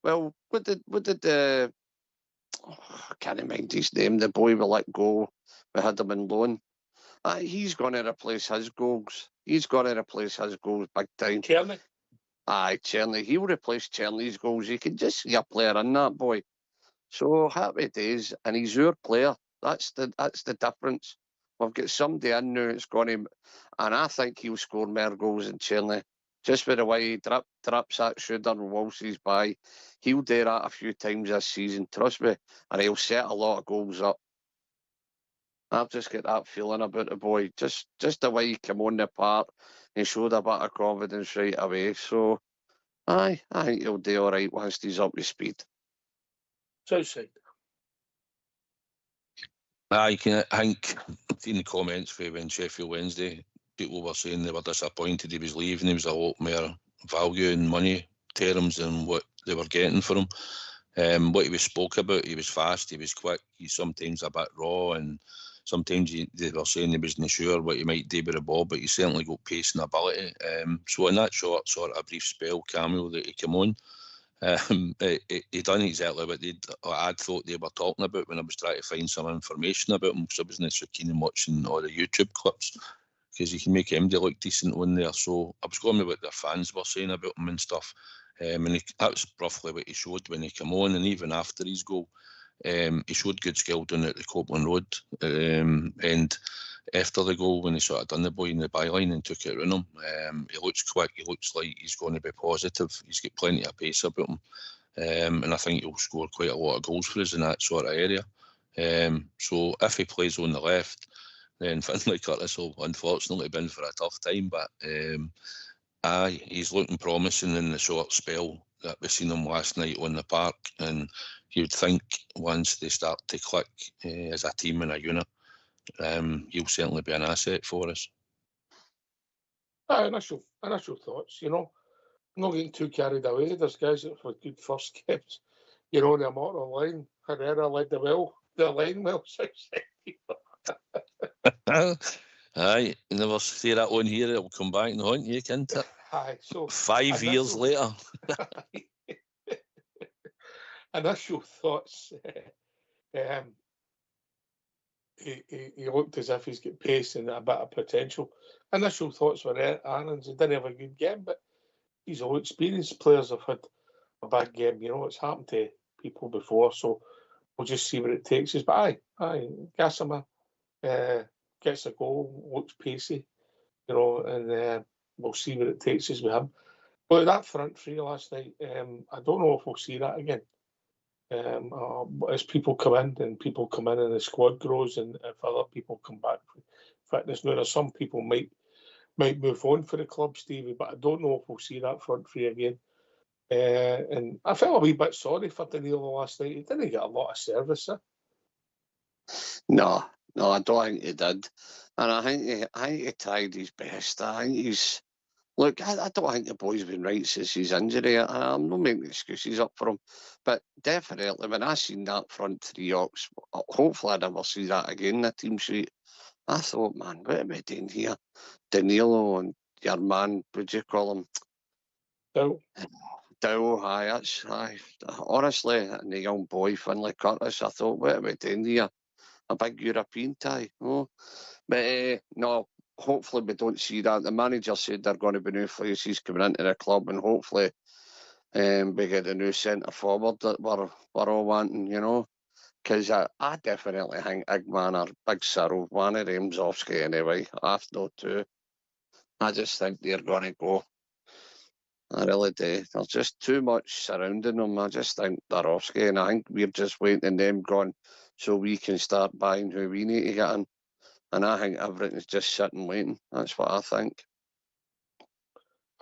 well, what did I can't mind his name, the boy we let go, we had him in loan. He's going to replace his goals. He's going to replace his goals big time. Kearney? Aye, Kearney. He'll replace Kearney's goals. You can just see a player in that boy. So happy days, and he's your player. That's the difference. We've got somebody in now that's going to, and I think he'll score more goals than Kearney. Just with the way he drips that shooter and waltzes by. He'll do that a few times this season, trust me, and he'll set a lot of goals up. I've just got that feeling about the boy. Just the way he came on the park, he showed a bit of confidence right away. So, I think he'll do all right once he's up to speed. Southside. I think, in the comments for when Sheffield Wednesday, people were saying they were disappointed he was leaving. He was a lot more value in money terms than what they were getting for him. What he was spoke about, he was fast, he was quick, he's sometimes a bit raw, and sometimes they were saying he wasn't sure what he might do with the ball, but he certainly got pace and ability. So in that short sort of brief spell cameo that he came on, he done exactly what I'd thought they were talking about when I was trying to find some information about him, because I wasn't so keen on watching all the YouTube clips, because you can make MD look decent on there. So I was going with what the fans were saying about him and stuff. And that was roughly what he showed when he came on, and even after his goal, he showed good skill down at the Copeland Road. And after the goal, when he sort of done the boy in the byline and took it around him, he looks quick, he looks like he's going to be positive, he's got plenty of pace about him. And I think he'll score quite a lot of goals for us in that sort of area. So if he plays on the left, then Finlay Curtis will unfortunately been for a tough time, but he's looking promising in the short spell that we've seen him last night on the park, and you'd think once they start to click as a team and a unit, he'll certainly be an asset for us. Initial thoughts, you know. I'm not getting too carried away. There's guys that have good first games, you know, they're not on the line. Herrera led the line well, 6 Aye, you never see that on here, it'll come back and haunt you, can't it? Aye, so 5 years later. Initial thoughts, he looked as if he's got pace and a bit of potential. Initial thoughts were Aarons. He didn't have a good game, but these all experienced players have had a bad game. You know, it's happened to people before, so we'll just see what it takes us. But aye, Gassama gets a goal, looks pacey. you know, and we'll see where it takes us with him. But that front three last night, I don't know if we'll see that again. As people come in and the squad grows, and if other people come back for fitness. Now, there's some people might move on for the club, Stevie, but I don't know if we'll see that front three again. And I felt a wee bit sorry for Danilo last night. He didn't get a lot of service. No, I don't think he did. And I think he tried his best. I think he's... Look, I don't think the boy's been right since his injury. I'm not making excuses up for him. But definitely, when I seen that front three Ox, hopefully I never see that again in the team sheet. I thought, man, what are we doing here? Danilo and your man, would you call him? Dow, aye. Honestly, and the young boy, Finlay Curtis, I thought, what are we doing here? A big European tie. Oh. But no, hopefully we don't see that. The manager said they're going to be new faces coming into the club, and hopefully we get a new centre forward that we're all wanting, you know. Because I definitely think Igman or Big Cyril, one of them's Offski anyway. I have no two. I just think they're going to go. I really do. There's just too much surrounding them. I just think they're Offski, and I think we're just waiting them gone so we can start buying who we need to get in. And I think everything's just sitting waiting. That's what I think.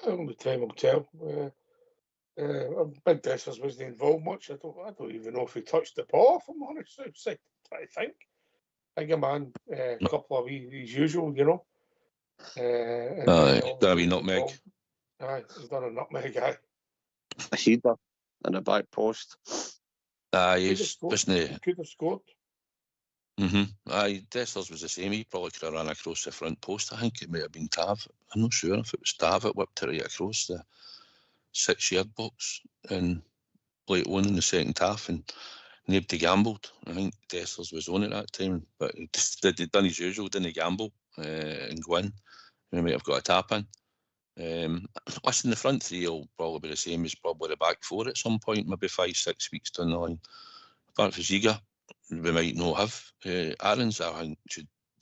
Only time will tell. Big Dessers wasn't involved much. I don't even know if he touched the ball, if I'm honest. I'm trying to think. Big man, a couple of his usual, you know. That wee nutmeg. Aye, he's done a nutmeg, aye. A header in the back post. He's could have scored. Aye, Dessers was the same. He probably could have run across the front post. I think it might have been Tav. I'm not sure if it was Tav that whipped it right across the 6-yard box and late on in the second half, and nobody gambled. I think Dessers was on at that time, but he just done his usual, didn't gamble and go in. He might have got a tap in. Listen, the front three will probably be the same as probably the back four at some point, maybe 5-6 weeks down the line. Apart from Ziga, we might not have. Aarons, I think,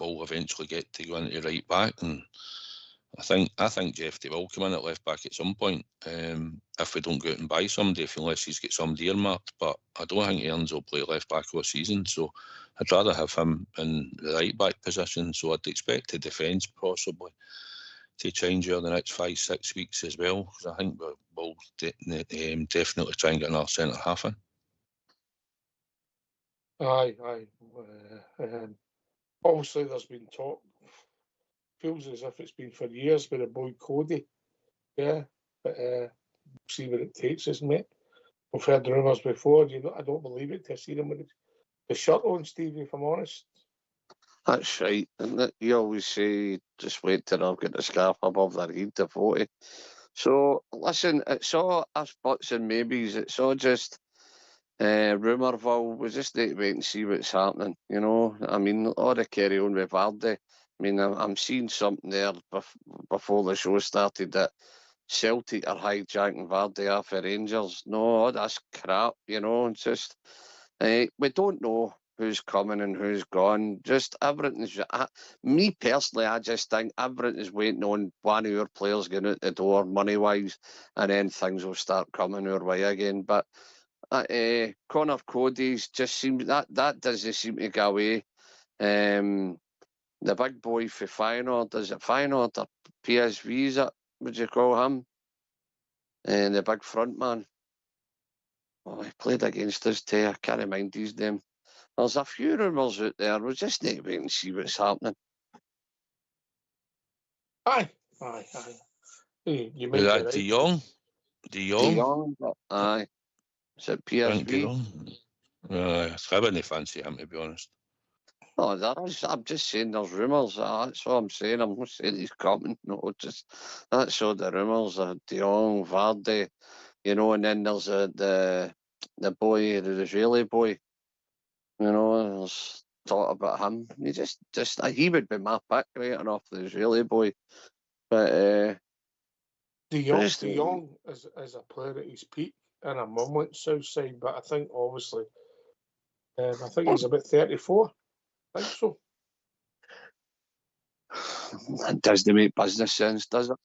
will eventually get to go into right back, and I think Jeffy will come in at left back at some point if we don't go out and buy somebody, unless he's got somebody earmarked. But I don't think Aarons will play left back all season, so I'd rather have him in the right back position. So I'd expect the defence possibly to change over the next 5-6 weeks as well, because I think we'll definitely try and get another centre half in. Aye. Obviously, there's been talk. Feels as if it's been for years with the boy Cody. Yeah, but see where it takes us, mate. We've heard rumours before. I don't believe it to see them with the shirt on, Stevie, if I'm honest. That's right. And you always say, just wait till I've got the scarf above their head to 40. So, listen, it's all us buts and maybes. It's all just rumourville. We just need to wait and see what's happening, you know. I mean, all the carry on with Vardy. I mean, I'm seeing something there before the show started that Celtic are hijacking Vardy off the Rangers. No, that's crap, you know. It's just, we don't know who's coming and who's gone. Just everything's... me personally, I just think everything is waiting on one of your players getting out the door money-wise, and then things will start coming our way again. But Connor Cody's just seems... That doesn't seem to go away. The big boy for Feyenoord, is it Feyenoord or PSV, is it? Would you call him? And the big front man. Oh, he played against us too. I can't mind his name. There's a few rumours out there. We just need to wait and see what's happening. Aye. You make it right. De Jong? De Jong? Aye. Is it PSV? I wouldn't fancy him, to be honest. No, I'm just saying there's rumours. That's all I'm saying. I'm not saying he's coming. No, that's all the rumours. De Jong, Vardy, you know, and then there's the boy, the Israeli boy. You know, there's talk about him. He would be my pick right enough, the Israeli boy. But De Jong is a player at his peak in a moment, Southside, but I think obviously, I think he's about 34. I think so. It doesn't make business sense, does it?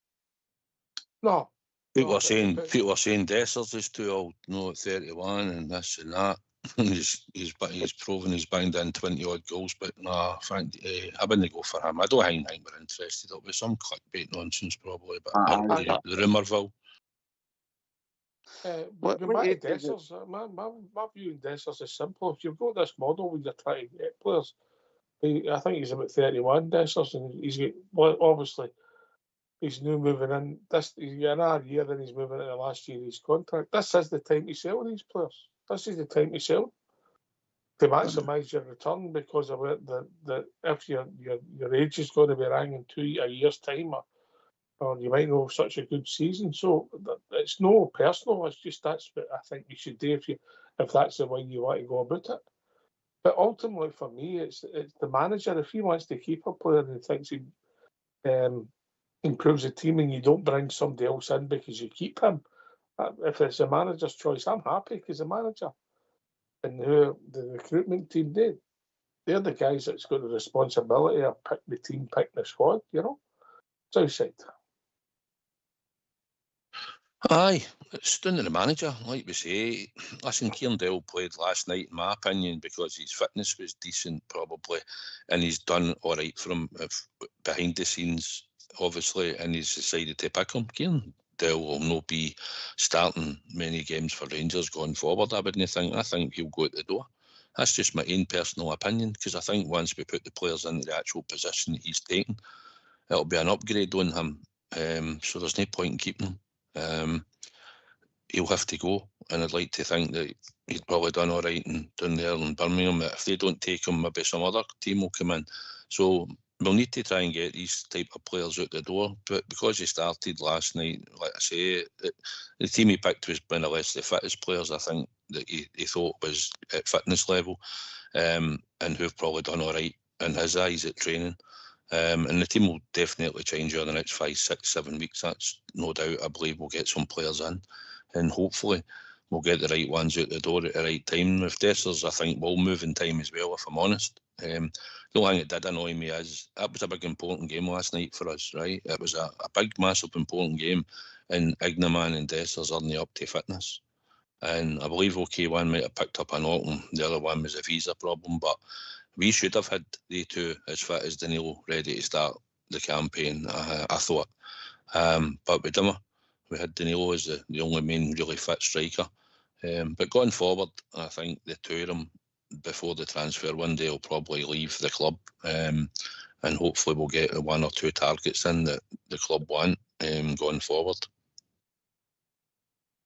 No. People are saying Dessers is too old, at 31 and this and that. he's proven he's banged in 20 odd goals, but I wouldn't go for him. I don't think we're interested. It'll be some clickbait nonsense probably, but the rumourville. Going back to Dessers, my view on Dessers is simple. If you've got this model where you're trying to get players, I think he's about 31, Dessers, and obviously he's now moving in. He's another year, then he's moving into the last year of his contract. This is the time to sell these players. This is the time to sell to maximise your return, because of it. If your age is going to be rang in a year's time, or you might not have such a good season. So it's no personal. It's just that's what I think you should do if that's the way you want to go about it. But ultimately, for me, it's the manager. If he wants to keep a player and thinks he improves the team, and you don't bring somebody else in because you keep him, if it's a manager's choice, I'm happy, because the manager and the recruitment team, they're the guys that's got the responsibility of pick the team, pick the squad. It's outside. Aye, it's down to the manager, like we say. Listen, Kieran Dell played last night, in my opinion, because his fitness was decent, probably, and he's done all right for him behind the scenes, obviously, and he's decided to pick him. Kieran Dell will not be starting many games for Rangers going forward, I wouldn't think. I think he'll go out the door. That's just my own personal opinion, because I think once we put the players into the actual position that he's taken, it'll be an upgrade on him. So there's no point in keeping him. He'll have to go, and I'd like to think that he'd probably done all right down there in Birmingham. If they don't take him, maybe some other team will come in. So we'll need to try and get these type of players out the door. But because he started last night, like I say, the team he picked was one of the fittest players I think that he thought was at fitness level, and who've probably done all right in his eyes at training. And the team will definitely change over the next 5, 6, 7 weeks. That's no doubt. I believe we'll get some players in, and hopefully we'll get the right ones out the door at the right time. With Dessers, I think we'll move in time as well, if I'm honest. The only thing that did annoy me is that was a big important game last night for us, right? It was a big, massive, important game, and Ignaman and Dessers aren't up to fitness. And I believe OK1 might have picked up a knock, and the other one was a visa problem, but we should have had the two as fit as Danilo ready to start the campaign, I thought. But we didn't. We had Danilo as the only main really fit striker. But going forward, I think the two of them, before the transfer window, will probably leave the club. And hopefully we'll get 1 or 2 targets in that the club want going forward.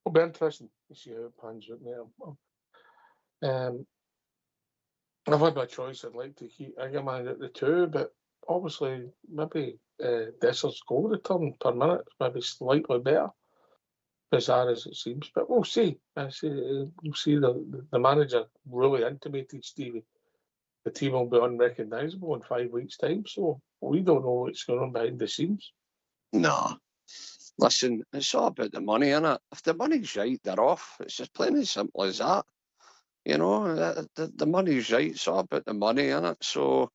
It'll be interesting to see how it pans out now. I've had my choice. I'd like to keep Ignaman at the 2, but obviously maybe Desser's goal return per minute is maybe slightly better, bizarre as it seems. But we'll see. We'll see. The manager really intimated, Stevie, the team will be unrecognisable in 5 weeks' time. So we don't know what's going on behind the scenes. No. Listen, it's all about the money, innit? If the money's right, they're off. It's just plain as simple as that. The money's right. It's all about the money, innit? So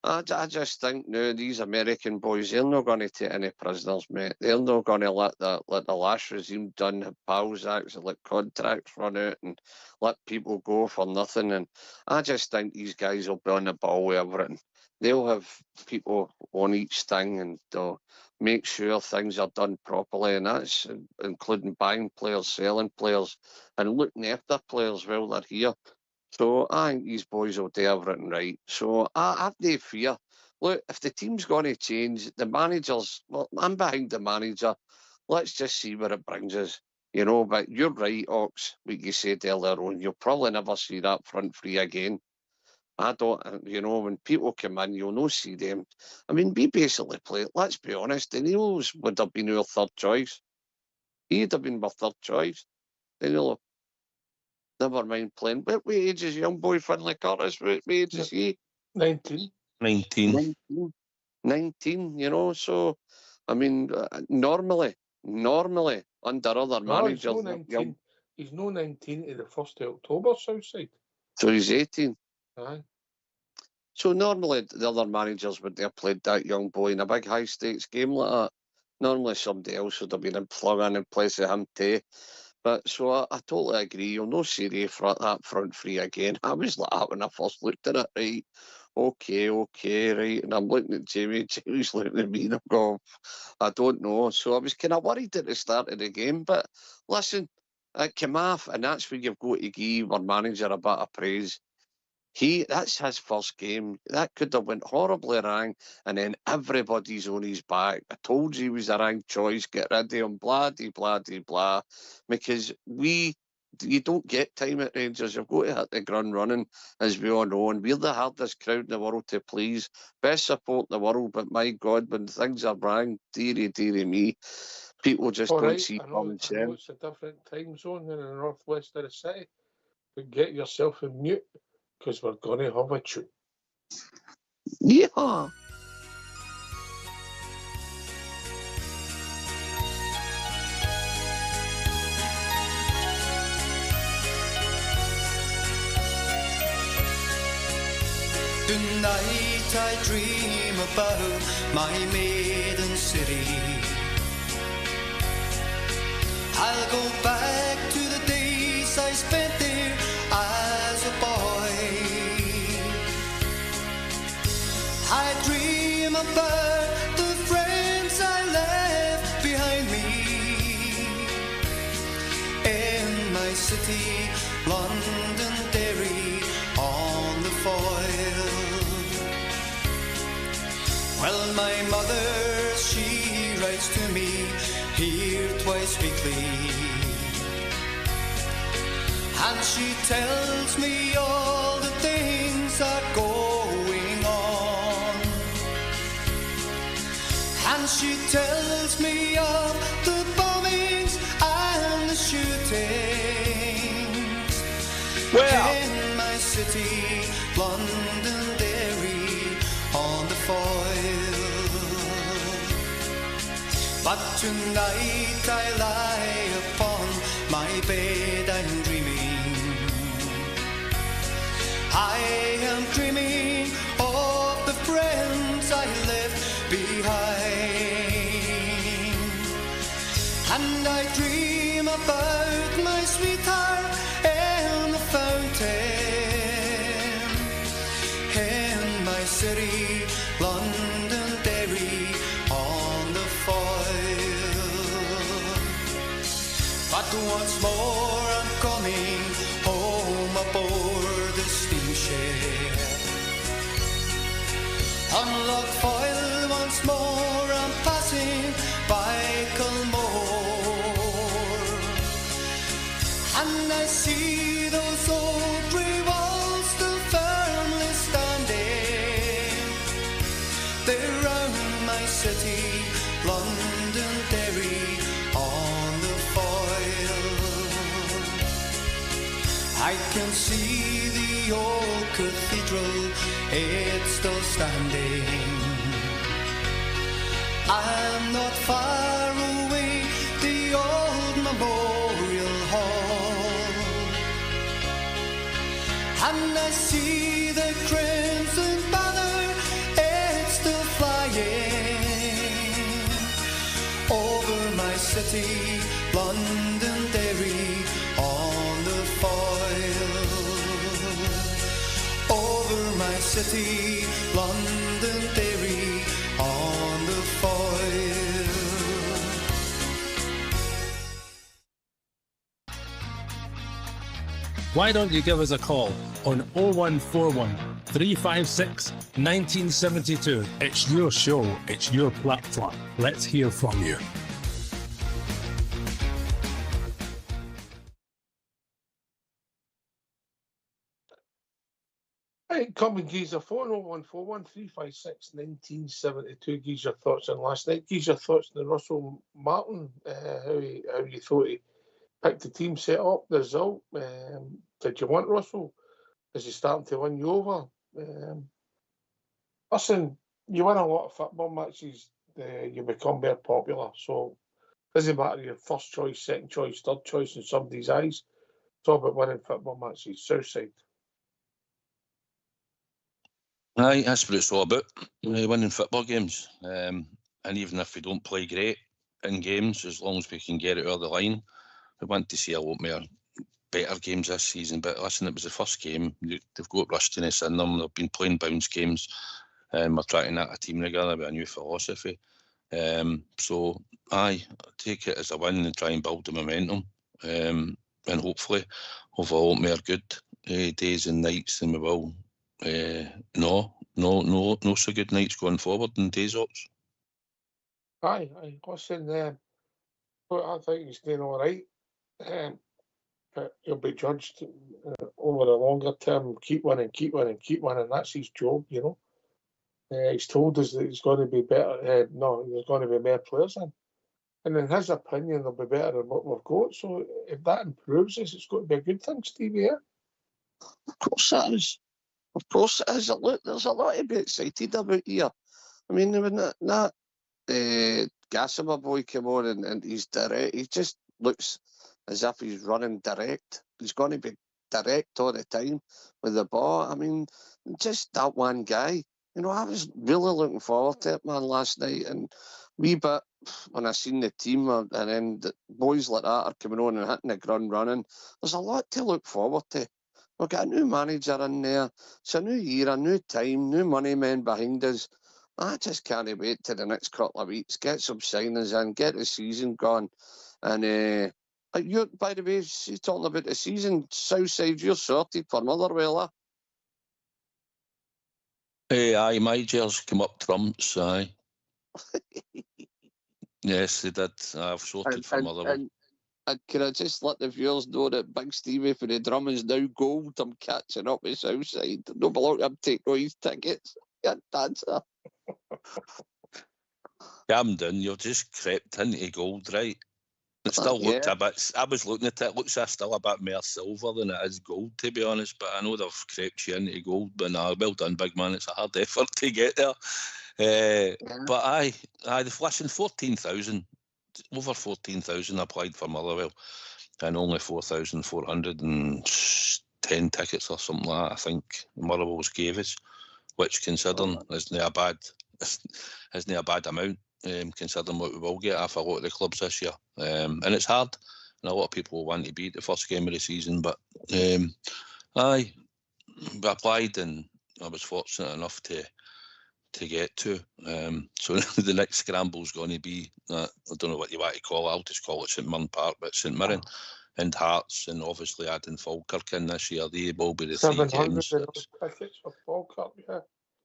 I just think now these American boys, they're not going to take any prisoners, mate. They're not going to let the last regime done have PALS acts and let contracts run out and let people go for nothing. And I just think these guys will be on the ball with everything. They'll have people on each thing, and they'll make sure things are done properly, and that's including buying players, selling players, and looking after players while they're here. So I think these boys will do everything right. So I have no fear. Look, if the team's going to change, the managers, well, I'm behind the manager. Let's just see where it brings us. But you're right, Ox, what you said earlier on. You'll probably never see that front three again. I don't, when people come in, you'll not see them. I mean, we basically play, let's be honest, Daniels would have been our third choice. He'd have been my third choice. Danilo, never mind playing. What age is young boy Finlay Curtis? What age is he? 19. 19. 19, so, I mean, normally, under other managers... He's no 19 to the 1st of October, Southside. So he's 18. Aye. So normally the other managers would have played that young boy in a big high stakes game like that. Normally somebody else would have been plug in place of him too. But so I totally agree. You'll no see for that front three again. I was like that when I first looked at it, right? Okay, right. And I'm looking at Jamie. Jamie's looking at me and I'm going, I don't know. So I was kind of worried at the start of the game. But listen, it came off, and that's where you've got to give our manager a bit of praise. That's his first game. That could have went horribly wrong, and then everybody's on his back. I told you he was a wrong choice. Get rid of him, blah, blah. Because you don't get time at Rangers. You've got to hit the ground running, as we all know. And we're the hardest crowd in the world to please. Best support in the world, but my God, when things are wrong, dearie me, people just don't see common sense. I know it's a different time zone in the northwest of the city, but get yourself in mute, because we're going to have a tune. Yeah. Tonight I dream about my maiden city. I'll go back to the days I spent there as a boy. I dream about the friends I left behind me in my city, Londonderry on the foil. Well, my mother, she writes to me here twice weekly, and she tells me all the things are going on, and she tells me of the bombings and the shootings in my city, Londonderry on the foil. But tonight I lie upon my bed and dreaming. I am dreaming of the friends I left behind, and I dream about my sweetheart in the fountain in my city, Londonderry on the foil. But once more I'm coming home aboard the steamship. On Loch Foyle once more I'm passing by Culmore, and I see those old grey walls still firmly standing. They're round my city, Londonderry on the foil. I can see the old cathedral, it's still standing. I'm not far away, the old memorial hall, and I see the crimson banner, it's still flying over my city, Londonderry on the foil. Over my city, Londonderry on the foil. Why don't you give us a call on 0141 356 1972? It's your show, it's your platform. Let's hear from you. Right, come and give us a phone, 0141 356 1972. Give your thoughts on last night. Give your thoughts on Russell Martin, how you thought he picked the team set up, the result. Did you want Russell? Is he starting to win you over? Listen, you win a lot of football matches, you become very popular. So it doesn't matter your first choice, second choice, third choice in somebody's eyes. It's all about winning football matches. Southside. Aye, that's what it's all about, winning football games. And even if we don't play great in games, as long as we can get it over the line, we want to see a lot more better games this season. But listen, it was the first game. They've got rustiness in them. They've been playing bounce games. And we're trying to knit a team together with a new philosophy. So, aye, take it as a win and try and build the momentum. And hopefully have a lot more good days and nights than we will. No so good nights going forward in days ops. Aye. Listen, I think he's doing all right. But he'll be judged over the longer term. Keep winning. That's his job, you know. He's told us that he's going to be better. There's going to be more players in. And in his opinion, they'll be better than what we've got. So if that improves us, it's got to be a good thing, Stevie. Yeah? Of course it is. Of course it is. Look, there's a lot to be excited about here. I mean, when that Gassimer boy came on and he's direct, he just looks as if he's running direct. He's going to be direct all the time with the ball. I mean, just that one guy. You know, I was really looking forward to it, man, last night. And wee bit when I seen the team and then the boys like that are coming on and hitting the ground running, there's a lot to look forward to. We've got a new manager in there. It's a new year, a new time, new money men behind us. I just can't wait till the next couple of weeks, get some signings in, get the season going. And you're, by the way, you're talking about the season, Southside, you're sorted for Motherwell, Aye, my jersey come up trumps, aye. Yes, they did. I've sorted for Motherwell. And can I just let the viewers know that Big Stevie for the drum is now gold? I'm catching up with Southside. No belong him take no his tickets. Can't answer. Calm down, you've just crept into gold, right? It still looked a bit, I was looking at it, looks still a bit more silver than it is gold, to be honest, but I know they've crept you into gold, but nah, well done, big man, it's a hard effort to get there. But aye, the flashing 14,000, over 14,000 applied for Motherwell, and only 4,410 tickets or something like that, I think Motherwell's gave us, which considering isn't a bad amount. Considering what we will get off a lot of the clubs this year. And it's hard, and a lot of people will want to be at the first game of the season, but aye, we applied and I was fortunate enough to get to. So the next scramble is going to be, I don't know what you want to call it, I'll just call it St Mirren Park, but St Mirren and Hearts, and obviously adding Falkirk in this year, they will be the 3 games. 700 tickets for Falkirk, yeah.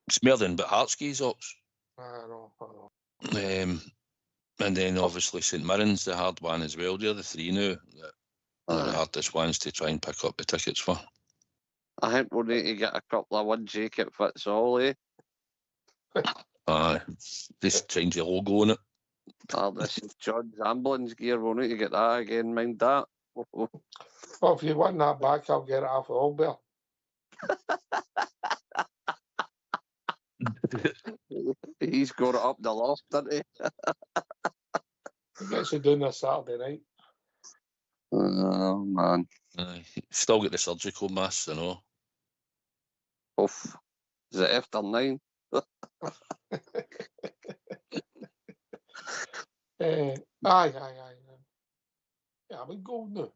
It's more than but Hearts skis, Ox. I know. And then obviously St Mirren's the hard one as well. They're the 3 now that are the hardest ones to try and pick up the tickets for. I think we'll need to get a couple of one jacket fits all, eh? Aye, just change the logo on it. This is John's ambulance gear. We'll need to get that again. Mind that. Well, if you want that back, I'll get it off of Albert. He's got it up the loft, doesn't he? He gets it doing this Saturday night. Oh, man. Still get the surgical mask, you know. Oof. Is it after 9? Aye. Yeah, I'm in gold now.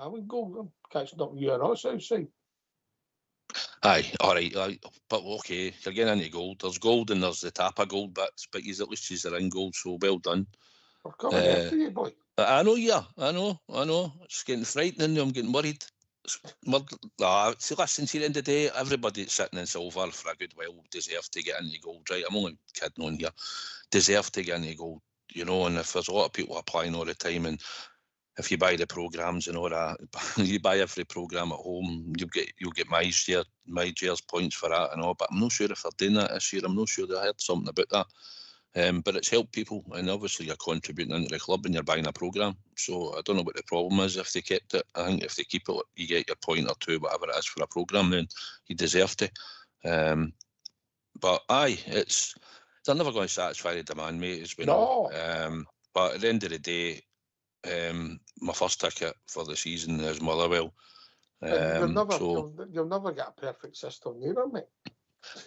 I'm catching up with you and us outside. Aye, all right, but okay, you're getting into gold. There's gold and there's the Tapa gold bits, but at least you're in gold, so well done. We're coming after you, boy. I know, yeah, I know. It's getting frightening. I'm getting worried. See, listen, see, at the end of the day, everybody that's sitting in silver for a good while deserve to get into gold, right? I'm only kidding on here. Deserve to get into gold, you know, and if there's a lot of people applying all the time, and if you buy the programmes and all that, you buy every programme at home, you'll get my shares points for that and all, but I'm not sure if they're doing that this year. I'm not sure. I heard something about that. But it's helped people, and obviously you're contributing into the club and you're buying a programme. So I don't know what the problem is if they kept it. I think if they keep it, you get your point or two, whatever it is for a programme, then you deserve to. But aye, they're never going to satisfy the demand, mate, as we know. But at the end of the day, my first ticket for the season is Motherwell. You'll never get a perfect system either, mate.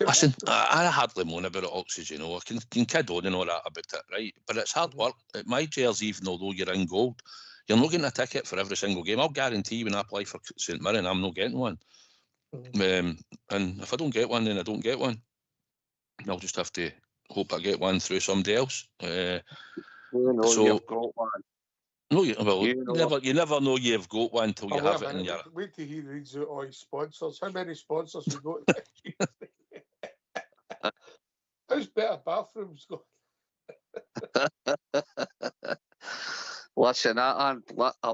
Listen, I hardly moan about it, Oxys, you know. I can kid on and all that about it, right? But it's hard work. At my jersey, even although you're in gold, you're not getting a ticket for every single game. I'll guarantee when I play for St Mirren, I'm not getting one. And if I don't get one, then I don't get one. I'll just have to hope I get one through somebody else. You've got one. No, you never know you've got one till you have it in your... Wait till he reads out all his sponsors. How many sponsors we got this year? How's better bathrooms got? Listen,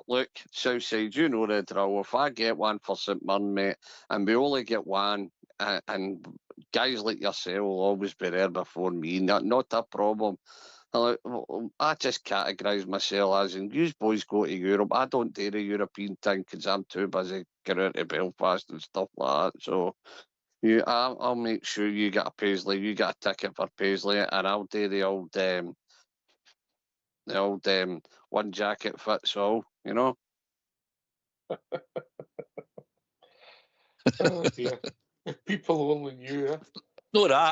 look, Southside, you know the drill. If I get one for St Mirren, mate, and we only get one, and guys like yourself will always be there before me, not a problem. I just categorise myself as, and you boys go to Europe. I don't do the European thing because I'm too busy getting out to Belfast and stuff like that. So I'll make sure you get a Paisley, you get a ticket for Paisley, and I'll do the old one jacket fits all, you know. Oh dear. If people only knew, eh?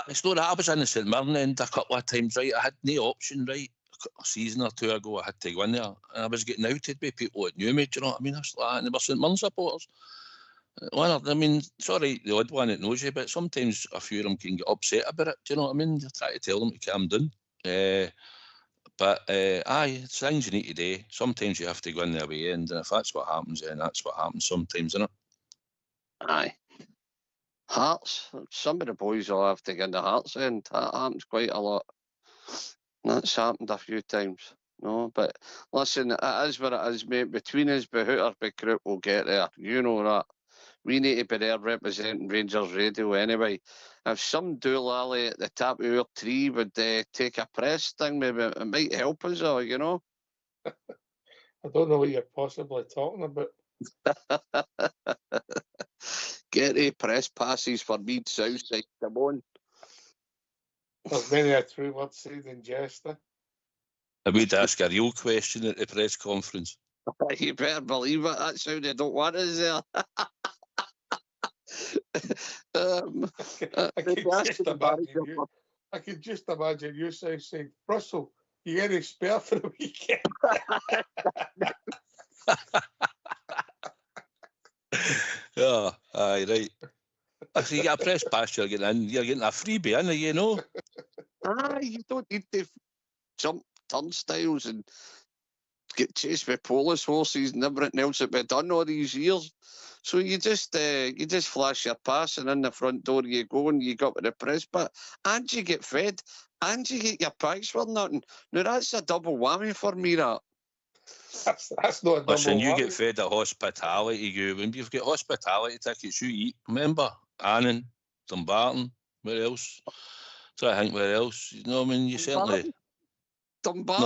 It's not that. I was in the St Mirren end a couple of times, right? I had no option, right? A season or two ago, I had to go in there. And I was getting outed by people that knew me, do you know what I mean? I was like, and they were St Mirren supporters. I mean, sorry, the odd one that knows you, but sometimes a few of them can get upset about it, do you know what I mean? You try to tell them to calm down. But it's things you need to do. Sometimes you have to go in their way, and if that's what happens, then that's what happens sometimes, isn't it? Aye. Hearts. Some of the boys will have to get in the Hearts end. That happens quite a lot. That's happened a few times. No, but listen, it is what it is, mate. Between us, Behooter, Big Group will get there. You know that. We need to be there representing Rangers Radio anyway. If some doolally at the top of our tree would take a press thing, maybe it might help us all, you know? I don't know what you're possibly talking about. Get a press passes for me, Southside. Come on. There's many a true word said in jest. I would ask a real question at the press conference. You better believe it. That's how they don't want us there. I could just imagine you saying, Russell, you get a spare for the weekend. Yeah, aye, right. If you get a press pass, you're getting a freebie, innit, you know? Aye, you don't need to jump turnstiles and get chased by police horses and everything else that we've done all these years. So you just flash your pass, and in the front door you go, and you got with the press bit, and you get fed, and you get your packs for nothing. Now that's a double whammy for me, that. That's not a double Listen, you whammy. get fed at hospitality, you. When you've got hospitality tickets, you eat. Remember? Annan, Dumbarton, where else? So I think where else? You know what I mean? You certainly... Dumbarton?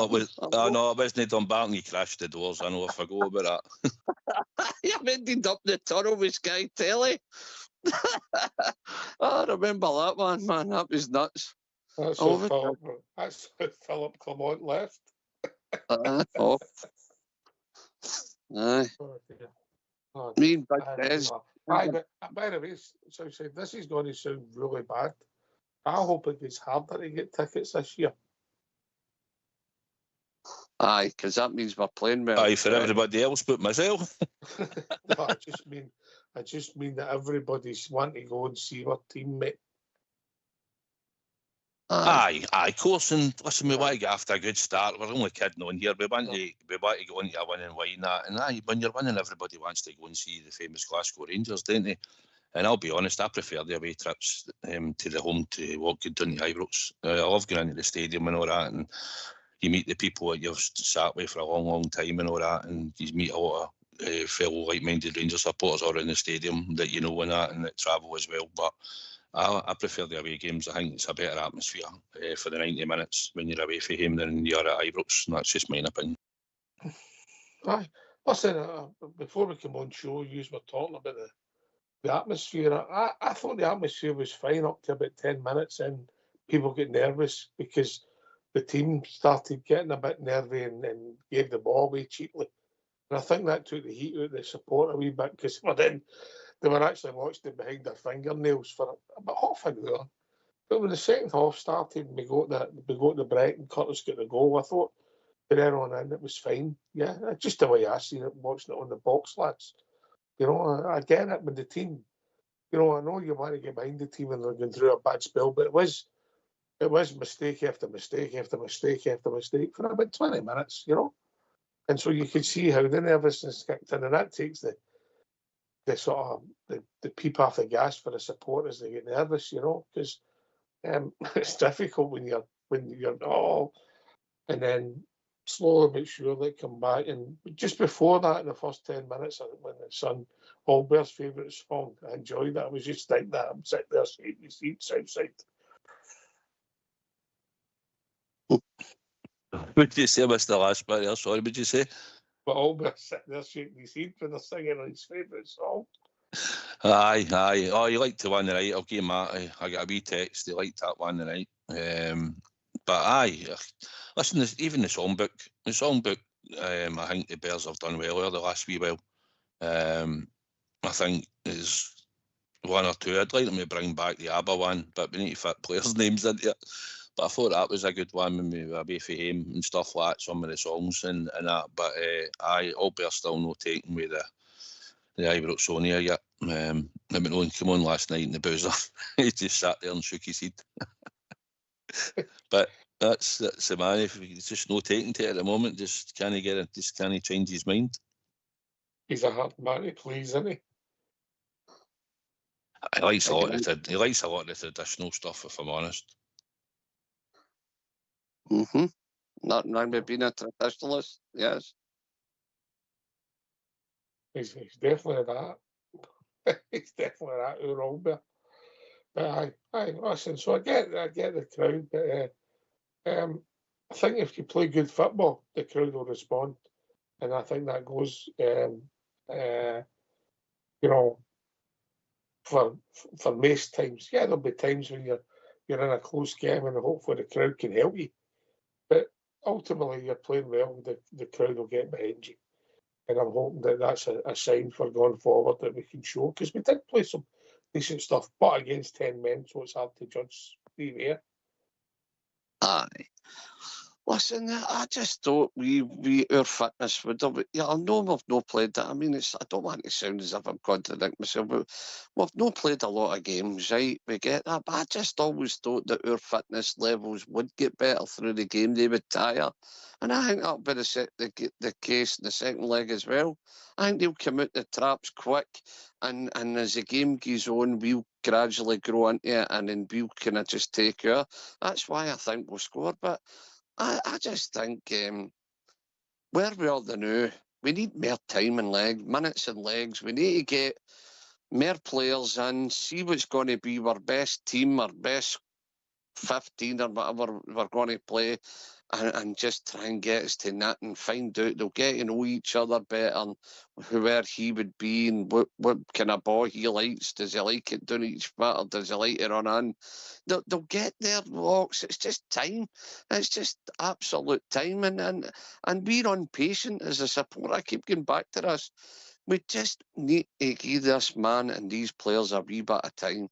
No, it wasn't Dumbarton. You crashed the doors. I know, I forgot about that. You ended up in the tunnel with Sky Telly. I remember that one, man. That was nuts. That's how Philip Clement left. Aye. Oh, dear. Oh, Me and Big Des. Aye, but by the way, so this is going to sound really bad. I hope it gets harder to get tickets this year. Aye, because that means we're playing well. Aye, for everybody else but myself. No, I just mean that everybody's wanting to go and see their teammate. Aye, of course. And listen, we want to get after a good start. We're only kidding on here. We want to go into a winning way and that. And aye, when you're winning, everybody wants to go and see the famous Glasgow Rangers, don't they? And I'll be honest, I prefer the away trips to the home to walk down to Ibrox. I love going into the stadium and all that, and you meet the people that you've sat with for a long, long time and all that, and you meet a lot of fellow like-minded Rangers supporters all in the stadium that you know and that travel as well. But I prefer the away games. I think it's a better atmosphere for the 90 minutes when you're away from home than you're at Ibrox, and that's just my opinion. Aye. Listen, before we come on show, you were talking about the atmosphere. I thought the atmosphere was fine up to about 10 minutes, and people get nervous because the team started getting a bit nervy and gave the ball away cheaply. And I think that took the heat out of the support a wee bit, because then they were actually watching it behind their fingernails for about half an hour. But when the second half started and we got the break and Curtis got the goal, I thought from then on in it was fine. Yeah, just the way I seen it, watching it on the box, lads. You know, I get it with the team. You know, I know you want to get behind the team and they're going through a bad spell, but it was mistake after mistake after mistake after mistake for about 20 minutes, you know. And so you could see how the nervousness kicked in, and that takes the sort of the peep off the gas for the supporters. They get nervous, you know, because it's difficult when you're and then slowly but surely come back. And just before that, in the first 10 minutes, when it sung Albert's favourite song, I enjoyed that. I was just like that. I'm sitting there shaking the seats outside. What did you say, Mr. Last bit there? Sorry, what did you say? But Albert's sitting there shaking his head when they're singing his favourite song. Aye. Oh, you like to win the night. I'll give him that. I got a wee text. They liked that one the night. But aye, listen, even the songbook, I think the Bears have done well over the last wee while. I think there's one or two. I'd like them to bring back the ABBA one, but we need to fit players' names into it. But I thought that was a good one when we were away from home and stuff like that, some of the songs and that. But aye, Albert's still no taking with the Ibrox Sonia yet. McMillan came on last night in the boozer. He just sat there and shook his head. But that's the man. If he's just no taking to it at the moment, just can't he change his mind. He's a hard man to please, isn't he? He likes a lot of the traditional stuff, if I'm honest. Not being a traditionalist, yes. He's definitely that. He's definitely that, Albert. But I listen. So I get the crowd, but I think if you play good football, the crowd will respond, and I think that goes, you know, for most times. Yeah, there'll be times when you're in a close game, and hopefully the crowd can help you. But ultimately, you're playing well. The crowd will get behind you. And I'm hoping that that's a sign for going forward that we can show, because we did play some decent stuff, but against 10 men, so it's hard to judge the there. Aye. Listen, I just thought our fitness would have. Yeah, I know we've not played that. I mean, I don't want to sound as if I'm contradicting myself, but we've not played a lot of games, right? We get that, but I just always thought that our fitness levels would get better through the game. They would tire, and I think that'll be the case in the second leg as well. I think they'll come out the traps quick, and as the game goes on, we'll gradually grow into it, and then we'll kind of just take her. That's why I think we'll score, but I just think where we are now, we need more time and minutes and legs. We need to get more players in, see what's going to be our best team, our best 15 or whatever we're going to play, and just try and get us to that and find out. They'll get to know each other better and where he would be and what kind of ball he likes. Does he like it down each foot or does he like it run in? They'll get their locks. It's just time. It's just absolute time. And we're impatient as a supporter. I keep going back to this. We just need to give this man and these players a wee bit of time.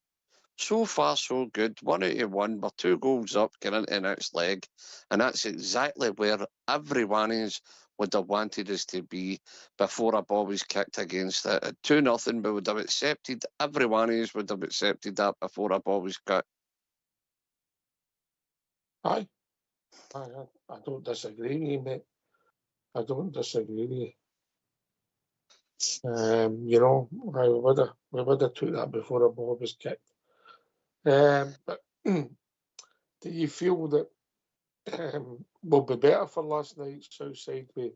So far, so good. 1 out of 1. We're 2 goals up, getting into the next leg. And that's exactly where everyone would have wanted us to be before a ball was kicked against it. At 2-0, we would have accepted, everyone would have accepted that before a ball was kicked. Aye. I don't disagree with you, mate. I don't disagree with you. You know, we would have took that before a ball was kicked. But do you feel that will be better for last night's Southside with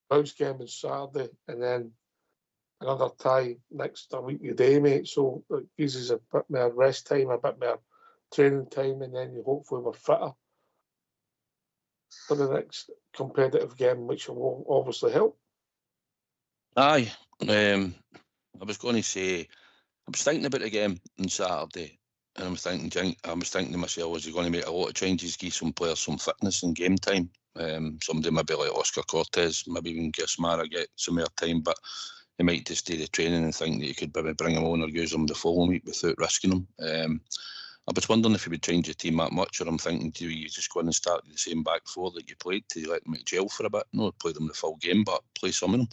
bounce game on Saturday and then another tie next week of day, mate? So it gives us a bit more rest time, a bit more training time, and then hopefully we're fitter for the next competitive game, which will obviously help. Aye. I was going to say, I was thinking about the game on Saturday. And I was thinking to myself, was he going to make a lot of changes, give some players some fitness and game time? Somebody maybe like Oscar Cortez, maybe even Gismara get some more time, but he might just do the training and think that you could maybe bring him on or use him the following week without risking him. I was wondering if he would change the team that much, or I'm thinking, do you just go in and start the same back four that you played to let them gel for a bit? No, play them the full game, but play some of them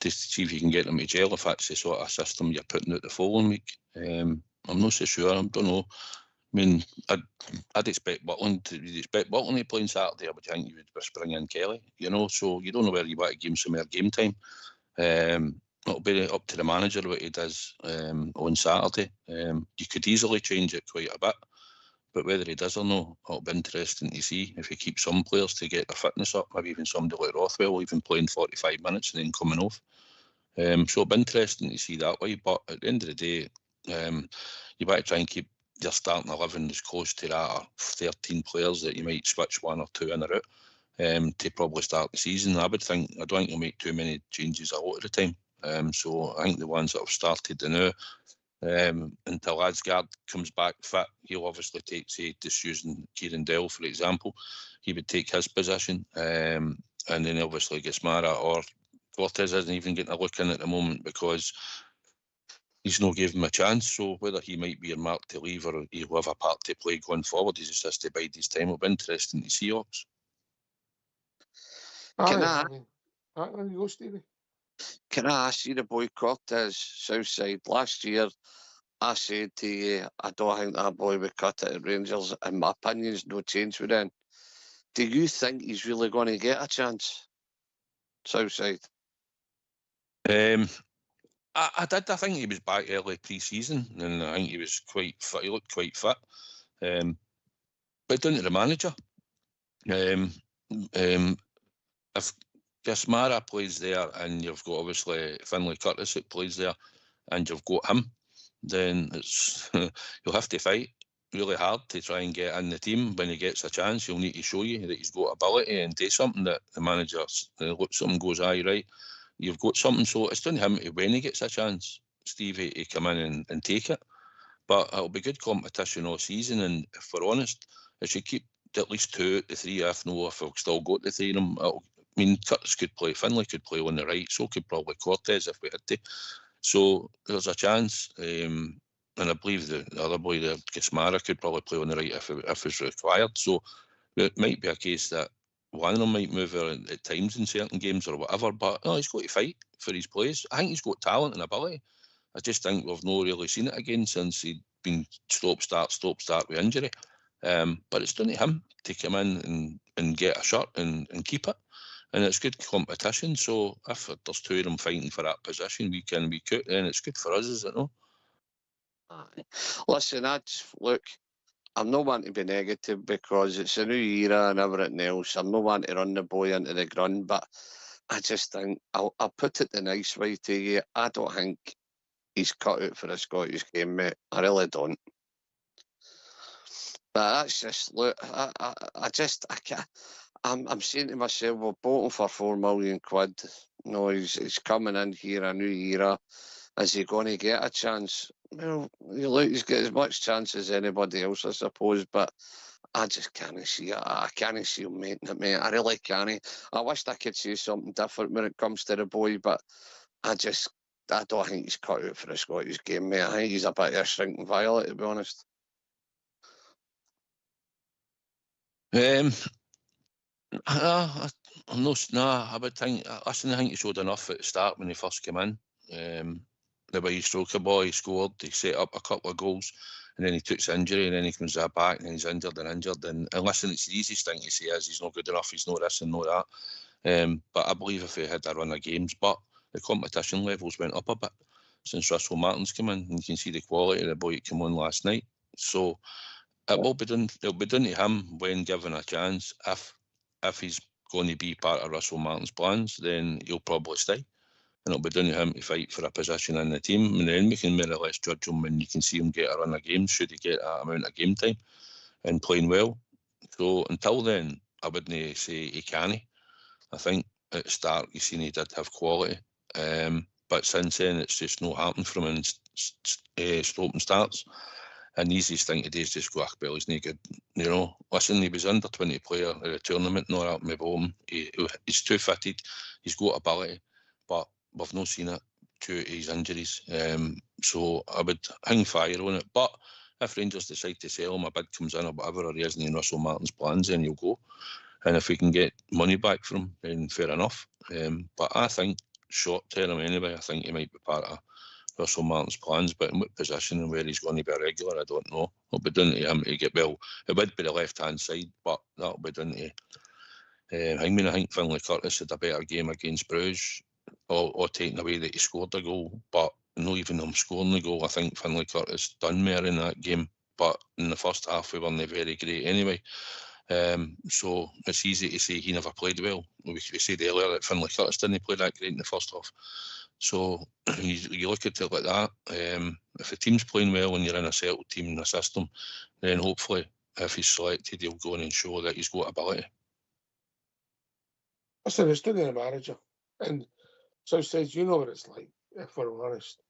to see if you can get them to gel, if that's the sort of system you're putting out the following week. I'm not so sure. I don't know. I mean, I'd expect Butland to play on Saturday. I would think you would just bring in Kelly, so you don't know where you want to give him some more game time. It'll be up to the manager what he does on Saturday. You could easily change it quite a bit, but whether he does or not, it'll be interesting to see if he keeps some players to get their fitness up, maybe even somebody like Rothwell, even playing 45 minutes and then coming off. So it'll be interesting to see that way, but at the end of the day, you better try and keep your starting 11 as close to that, or 13 players that you might switch one or two in or out to probably start the season. I don't think you'll make too many changes a lot of the time. So I think the ones that have started now, until Asgard comes back fit, he'll obviously take, say, just using Kieran Dell, for example, he would take his position. And then obviously Gismara or Cortez isn't even getting a look in at the moment because he's not given him a chance. So whether he might be earmarked to leave or he'll have a part to play going forward, he just has to bide his time. It'll be interesting to see, Ox. Can I go, Stevie? Can I ask you, the boy Cortez, Southside, last year I said to you, I don't think that boy would cut it at Rangers. In my opinion's no change with him. Do you think he's really going to get a chance, Southside? I did. I think he was back early pre-season, and I think he was quite fit. He looked quite fit. But down to the manager. If Gismara plays there and you've got obviously Finlay Curtis that plays there and you've got him, then it's you'll have to fight really hard to try and get in the team. When he gets a chance, he'll need to show you that he's got ability and do something that the manager looks at him and goes, aye, right, you've got something. So it's down to him when he gets a chance, Stevie, to come in and take it. But it'll be good competition all season, and if we're honest, it should keep at least 2 out of 3, if we've still got the 3 of them. I mean, Curtis could play, Finlay could play on the right, so could probably Cortez if we had to. So there's a chance, and I believe the other boy there, Gismara, could probably play on the right if it's required. So it might be a case that one of them might move at times in certain games or whatever, but he's got to fight for his place. I think he's got talent and ability. I just think we've not really seen it again since he'd been stop-start with injury. But it's down to him to come in and get a shot and keep it. And it's good competition. So if there's 2 of them fighting for that position week in, week out, then it's good for us, is it not? Listen, look, I'm not wanting to be negative because it's a new era and everything else. I'm not wanting to run the boy into the ground, but I just think, I'll put it the nice way to you, I don't think he's cut out for a Scottish game, mate. I really don't. But that's just, look, I can't. I'm saying to myself, we're bought him for £4 million. No, he's coming in here, a new era. Is he going to get a chance? Well, he's got as much chance as anybody else, I suppose, but I just can't see it. I can't see him making it, mate. I really can't. I wished I could say something different when it comes to the boy, but I don't think he's cut out for a Scottish game, mate. I think he's a bit of a shrinking violet, to be honest. I would think. I think he showed enough at the start when he first came in. The way he struck a ball, he scored, he set up a couple of goals, and then he took his injury, and then he comes back, and he's injured. And listen, it's the easiest thing to say is he's not good enough, he's not this and not that. But I believe if he had a run of games, but the competition levels went up a bit since Russell Martin's come in, and you can see the quality of the boy that came on last night. So it'll be done to him when given a chance. If he's going to be part of Russell Martin's plans, then he'll probably stay. And it'll be down to him to fight for a position in the team. And then we can more or less judge him when you can see him get a run of games, should he get that amount of game time and playing well. So until then, I wouldn't say he can't. I think at the start, you seen he did have quality. But since then, it's just not happened from him in stop and starts. And the easiest thing to do is just go, well, he's no good. You know, listen, he was under 20 player at a tournament and all that, maybe home. He's too fitted, he's got ability, but we've not seen it due to his injuries. So I would hang fire on it. But if Rangers decide to sell him, a bid comes in or whatever, or he isn't in Russell Martin's plans, then he'll go. And if we can get money back from him, then fair enough. But I think short term anyway, I think he might be part of Russell Martin's plans, but in what position and where he's going to be a regular, I don't know. It'll be down to him to get, well, it would be the left-hand side, but that'll be down to Hangman. I think Finlay Curtis had a better game against Bruges, or taking away that he scored a goal, but not even him scoring the goal. I think Finlay Curtis done more in that game, but in the first half we weren't very great anyway. So it's easy to say he never played well. We said earlier that Finlay Curtis didn't play that great in the first half. So you look at it like that. If the team's playing well and you're in a settled team in a system, then hopefully if he's selected, he'll go in and show that he's got ability. Listen, it's doing the manager. And so says, you know what it's like, if we're honest.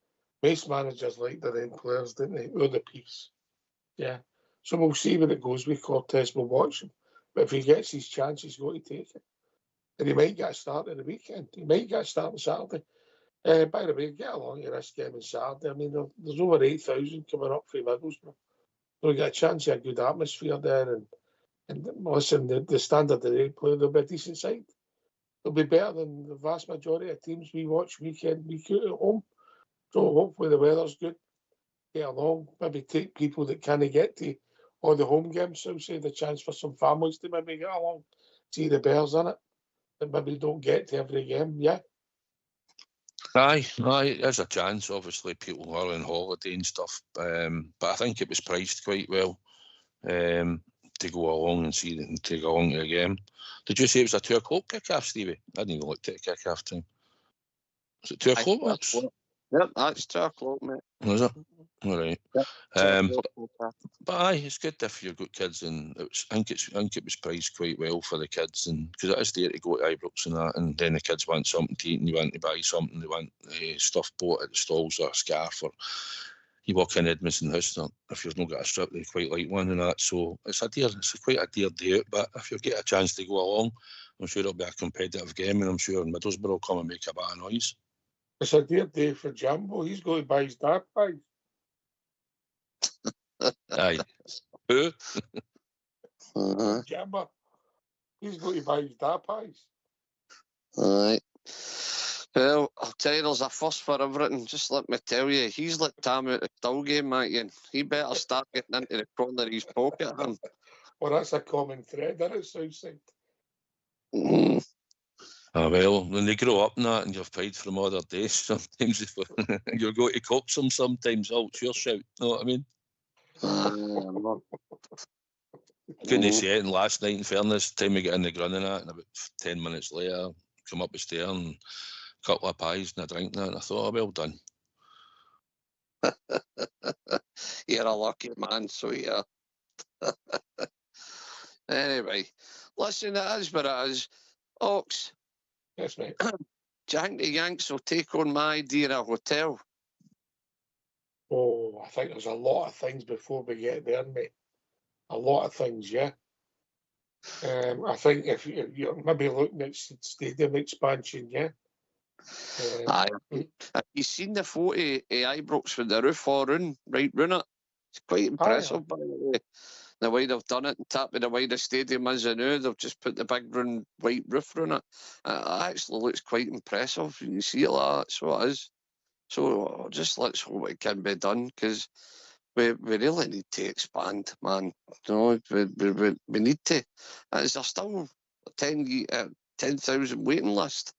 Most managers like their own players, didn't they? Or the piece. Yeah. So we'll see where it goes with Cortez. We'll watch him. But if he gets his chance, he's got to take it. And he might get a start in the weekend. He might get a start on Saturday. By the way, get along to this game on Saturday. I mean, there's over 8,000 coming up from Middlesbrough. So we get a chance of a good atmosphere there. And listen, the standard that they play, they'll be a decent side. They'll be better than the vast majority of teams we watch week out at home. So hopefully the weather's good. Get along, maybe take people that can't get to all the home games. So say the chance for some families to maybe get along, see the Bears in it, that maybe don't get to every game. Yeah. Aye, there's a chance. Obviously, people are on holiday and stuff, but I think it was priced quite well to go along and see and take along to the game. Did you say it was a 2 o'clock kick-off, Stevie? I didn't even look at the kick-off time. Is it 2 o'clock? Yep, that's 2 o'clock, mate. Was it? All right. Yep, but aye, it's good if you've got kids, and I think it was priced quite well for the kids, and because it is there to go to Ibrox and that, and then the kids want something to eat and you want to buy something, they want stuff bought at the stalls or a scarf, or you walk in Edmondson House, if you've not got a strip, they quite like one and that. So it's quite a dear day out, but if you get a chance to go along, I'm sure it'll be a competitive game, and I'm sure Middlesbrough will come and make a bit of noise. It's a dear day for Jambo. He's going to buy his dad pies. Aye. Who? Jambo. He's going to buy his dad pies. Aye. Well, I'll tell you, there's a first for everything. Just let me tell you, he's let Tam out the still game, mate. He better start getting into the corner of his pocket. Well, that's a common thread, isn't it, Southside? Well, when they grow up and that, and you've played from other days, sometimes you're going to coax them sometimes. Oh, it's your shout. You know what I mean? Couldn't see it last night, in fairness. Time we get in the grun and that, and about 10 minutes later, come up the stair and a couple of pies and a drink and that, and I thought, oh, well done. You're a lucky man, so yeah. Anyway, listen, it is what it is. Ox. Yes, mate. Do you think the Yanks will take on my idea of a hotel? Oh, I think there's a lot of things before we get there, mate. A lot of things, yeah. I think if you're maybe looking at stadium expansion, yeah. Aye. Have you seen the photo of Ibrox with the roof all round, right round it? It's quite impressive, by the way. The way they've done it, and tap with the way the stadium is now, they've just put the big round white roof on it. It actually looks quite impressive. You can see it like that, so it is. So just let's hope it can be done, because we really need to expand, man. You know, we need to. Is there still a 10,000 waiting list?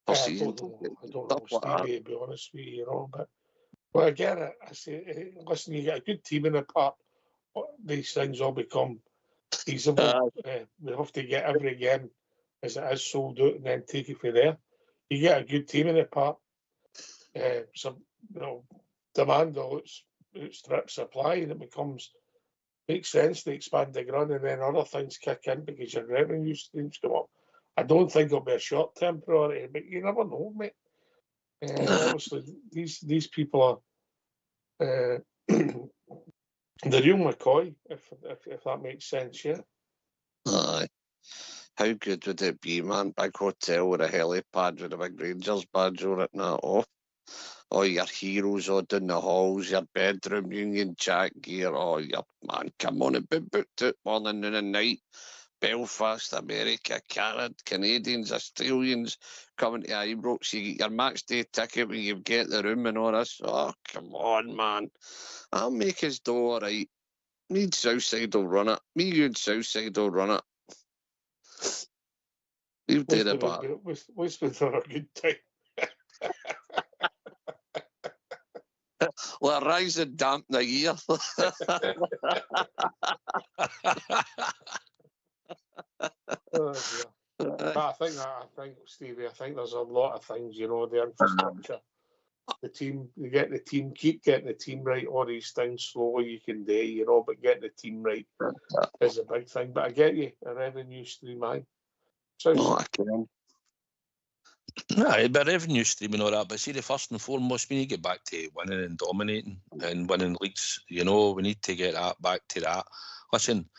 I don't know, Stevie, to be honest with you, you know. But again, I say, listen, you get a good team in the park, these things all become feasible. We have to get every game as it is sold out and then take it from there. You get a good team in the park, some demand will outstrip supply, and it makes sense to expand the ground, and then other things kick in because your revenue streams come up. I don't think it'll be a short-term priority, but you never know, mate. Obviously, these people are The real McCoy, if that makes sense, yeah. Aye. How good would it be, man? Big hotel with a helipad with a big Rangers badge on it and that off. All your heroes all down the halls, your bedroom, Union Jack gear. Oh, your man, come on, it been booked out morning, noon and night. Belfast, America, Canada, Canadians, Australians coming to Ibrox. You get your match day ticket when you get the room and all this. Oh, come on, man. I'll make his door all right. Me and Southside will run it. Me, you and Southside will run it. We've did it, but We've been on a good time. well, rising damp in a year. Oh, but I think, Stevie, there's a lot of things, you know, the infrastructure, the team, keep getting the team right. All these things slowly you can do, you know, but getting the team right is a big thing. But I get you, a revenue stream, aye. So, I can. Aye, but revenue stream and all that. But see, the first and foremost, we need to get back to winning and dominating and winning leagues. You know, we need to get that back to that. Listen,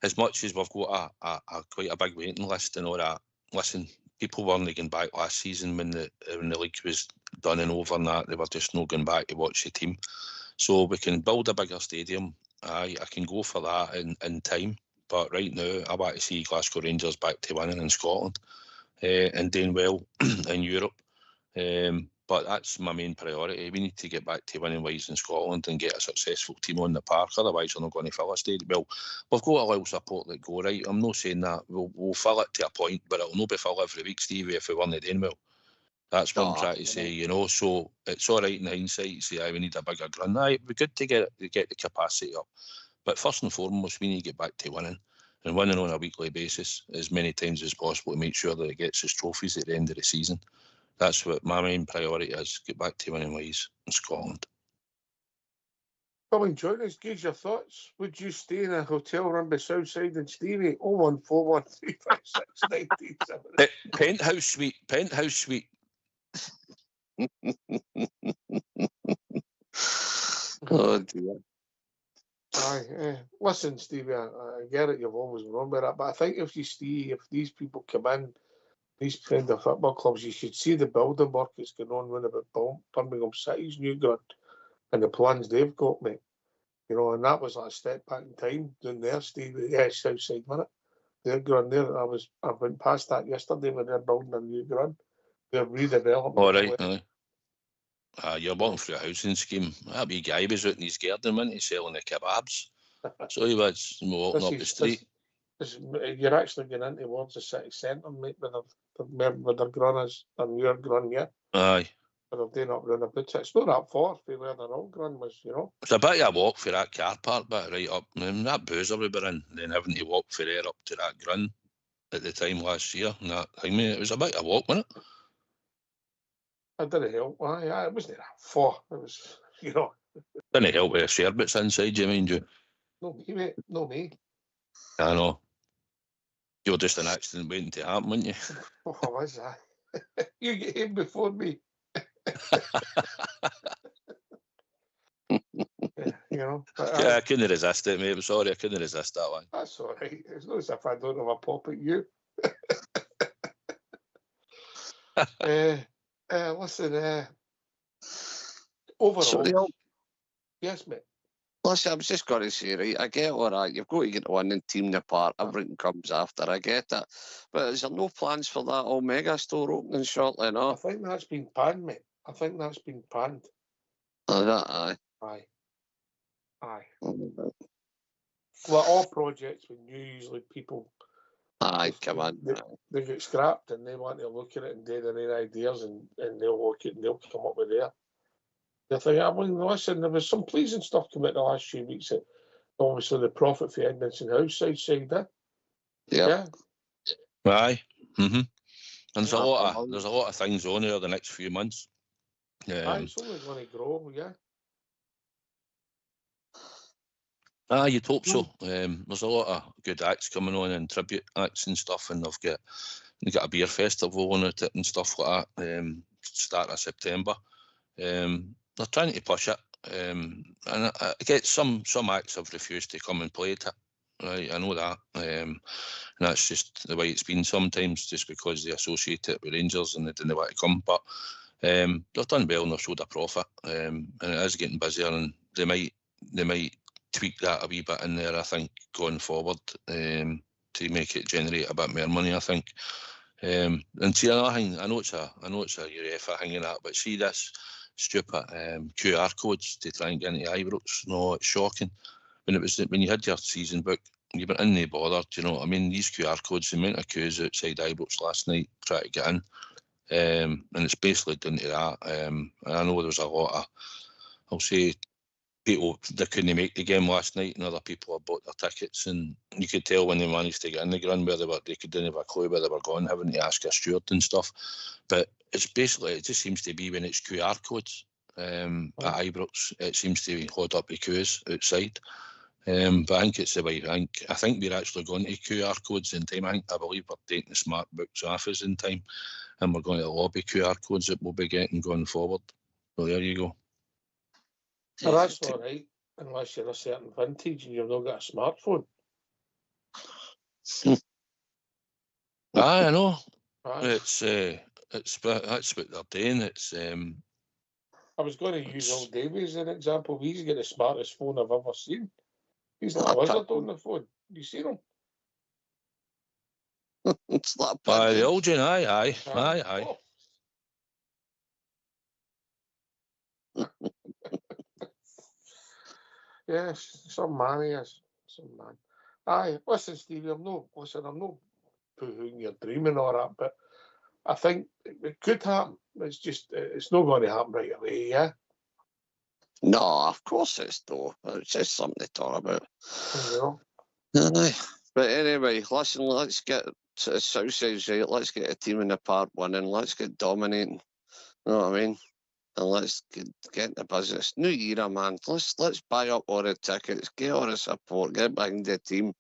as much as we've got a quite a big waiting list and all that, listen, people weren't going back last season when the league was done and over and that. They were just not going back to watch the team. So we can build a bigger stadium. Aye, I can go for that in time. But right now, I want to see Glasgow Rangers back to winning in Scotland and doing well in Europe. But that's my main priority. We need to get back to winning wise in Scotland and get a successful team on the park. Otherwise, we're not going to fill a stadium. Well, we've got a lot of support that go right. I'm not saying that we'll fill it to a point, but it'll not be filled every week, Stevie, if we weren't doing well. That's what I'm trying to say, you know. So it's all right in hindsight to say, aye, we need a bigger ground. Aye, it'd be good to get the capacity up. But first and foremost, we need to get back to winning. And winning on a weekly basis as many times as possible to make sure that it gets us trophies at the end of the season. That's what my main priority is, get back to winning ways in Scotland. Come and join us, gauge your thoughts. Would you stay in a hotel run by Southside and Stevie? 0141356 1970. Penthouse suite. Oh dear. Aye, listen, Stevie, I get it, you've always run with that, but I think if these people come in, these kind of football clubs, you should see the building work that's going on when about Birmingham City's new ground and the plans they've got, mate. You know, and that was like a step back in time down there, Stevie. Yeah, Southside, wasn't it? Their ground there, I went past that yesterday when they're building a new ground. They're redeveloping. All right, you're walking through a housing scheme. That wee guy was out in his garden, wasn't he, selling the kebabs? So he was walking up the street. You're actually going in towards the city centre, mate, with their grunners and your grun, yeah? Aye. But they're doing up round the boots. It's not that far from where their old grun was, you know? It's a bit of a walk for that car park bit right up. And that boozer we were in, then having to walk for there up to that grun at the time last year. And that thing, mate, it was a bit of a walk, wasn't it? It didn't help. Aye, it wasn't that far. It was, you know. Didn't help with the sherbets inside you, mind you. No me, mate. No me. I know. You were just an accident waiting to happen, weren't you? Oh, was I? You get in before me. You know. I couldn't resist it, mate. I'm sorry, I couldn't resist that one. That's all right. It's not as if I don't have a pop at you. Listen, overall, Sorry, yes, mate. Listen, I was just going to say, right, I get all right. You've got to get the winning team apart. Everything comes after. I get that. But is there no plans for that Omega store opening shortly, no? I think that's been panned, mate. I think that's been panned. Aye. Aye. Well, all projects with new, usually people... Aye, come on. They get scrapped and they want to look at it and do their own ideas and they'll look at it and they'll come up with their thing. I mean, listen, there was some pleasing stuff come out the last few weeks. That obviously the profit for Edmondson House side, Yeah. Aye. Mm-hmm. And there's a lot of things on there the next few months. Aye, it's only going to grow, yeah. You'd hope so. There's a lot of good acts coming on and tribute acts and stuff, and they've got a beer festival on it and stuff like that. Start of September. They're trying to push it. and I get some acts have refused to come and play it. Right, I know that, and that's just the way it's been sometimes, just because they associate it with Rangers and they didn't want to come. But they've done well and they've showed a profit, and it is getting busier, and they might tweak that a wee bit in there, I think, going forward, to make it generate a bit more money, I think. And see, another thing, I know it's a UEFA thing and that, but see this stupid QR codes to try and get into Ibrox. No, it's shocking. When you had your season book, you were in the bothered, you know what I mean? These QR codes, the amount of queues outside Ibrox last night trying to get in, and it's basically down to that. And I know there was a lot of, I'll say, people that couldn't make the game last night, and other people had bought their tickets, and you could tell when they managed to get in the ground where they didn't have a clue where they were going, having to ask a steward and stuff. But it's basically, it just seems to be when it's QR codes at Ibrox, it seems to hold up the queues outside. But I think it's the way. I think we're actually going to QR codes in time. I believe we're taking the smart books off us in time, and we're going to lobby QR codes that we'll be getting going forward. Well, there you go. Well, that's all right, unless you're a certain vintage and you've not got a smartphone. I know. Aye. That's what they're doing. It's I was going to use Old Davey as an example. He's got the smartest phone I've ever seen. He's like a wizard on the phone. You seen him? It's like the old gen, aye. Oh. Yes, some man he is. Some man. Aye, listen, Stevie, I'm not poo-hooing your dreaming or that, but I think it could happen. It's just, it's not going to happen right away, yeah? No, of course it's not. It's just something to talk about. You Aye. But anyway, listen, let's get to Southside's right. Let's get a team in the park winning. Let's get dominating. You know what I mean? And let's get into business. New era, man. Let's buy up all the tickets, get all the support, get behind the team,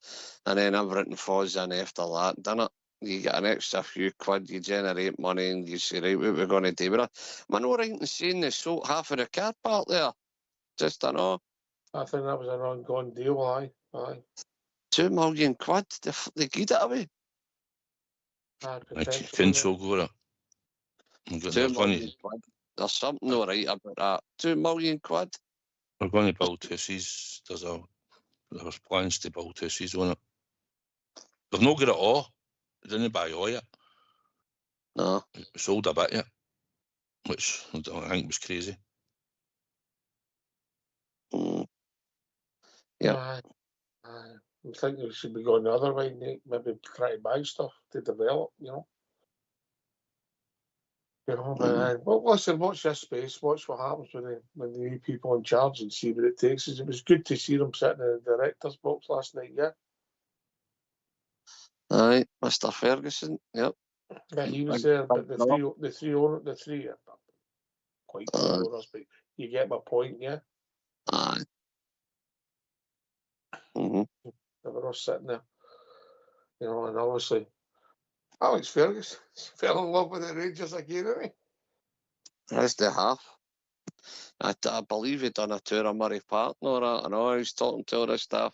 and then everything falls in after that, doesn't it? You get an extra few quid, you generate money, and you say, right, what we're going to do with it. Am I not right in saying they sold half of the car park there? Just I know. I think that was an ongoing deal, aye. 2 million quid, they give it away. Aye, I potentially. couldn't so go it. 2 million quid. There's something all right about that. 2 million quid. We're going to build houses. There's plans to build houses on it. They've not got it all. They didn't buy all yet. No. It sold a bit yet, which I think was crazy. Yeah. I think we should be going the other way, Nick. Maybe try to buy stuff to develop, you know. But listen, watch this space. Watch what happens when the new people in charge and see what it takes us. It was good to see them sitting in the director's box last night, yeah? Aye, Mr. Ferguson, yep. Yeah, he was there, but the three are quite good owners, but you get my point, yeah? Aye. Mm-hmm. They were all sitting there, you know, and obviously Alex Ferguson fell in love with the Rangers again, didn't he? As they have. I believe he done a tour of Murray Park and all that. I know he's talking to all the staff.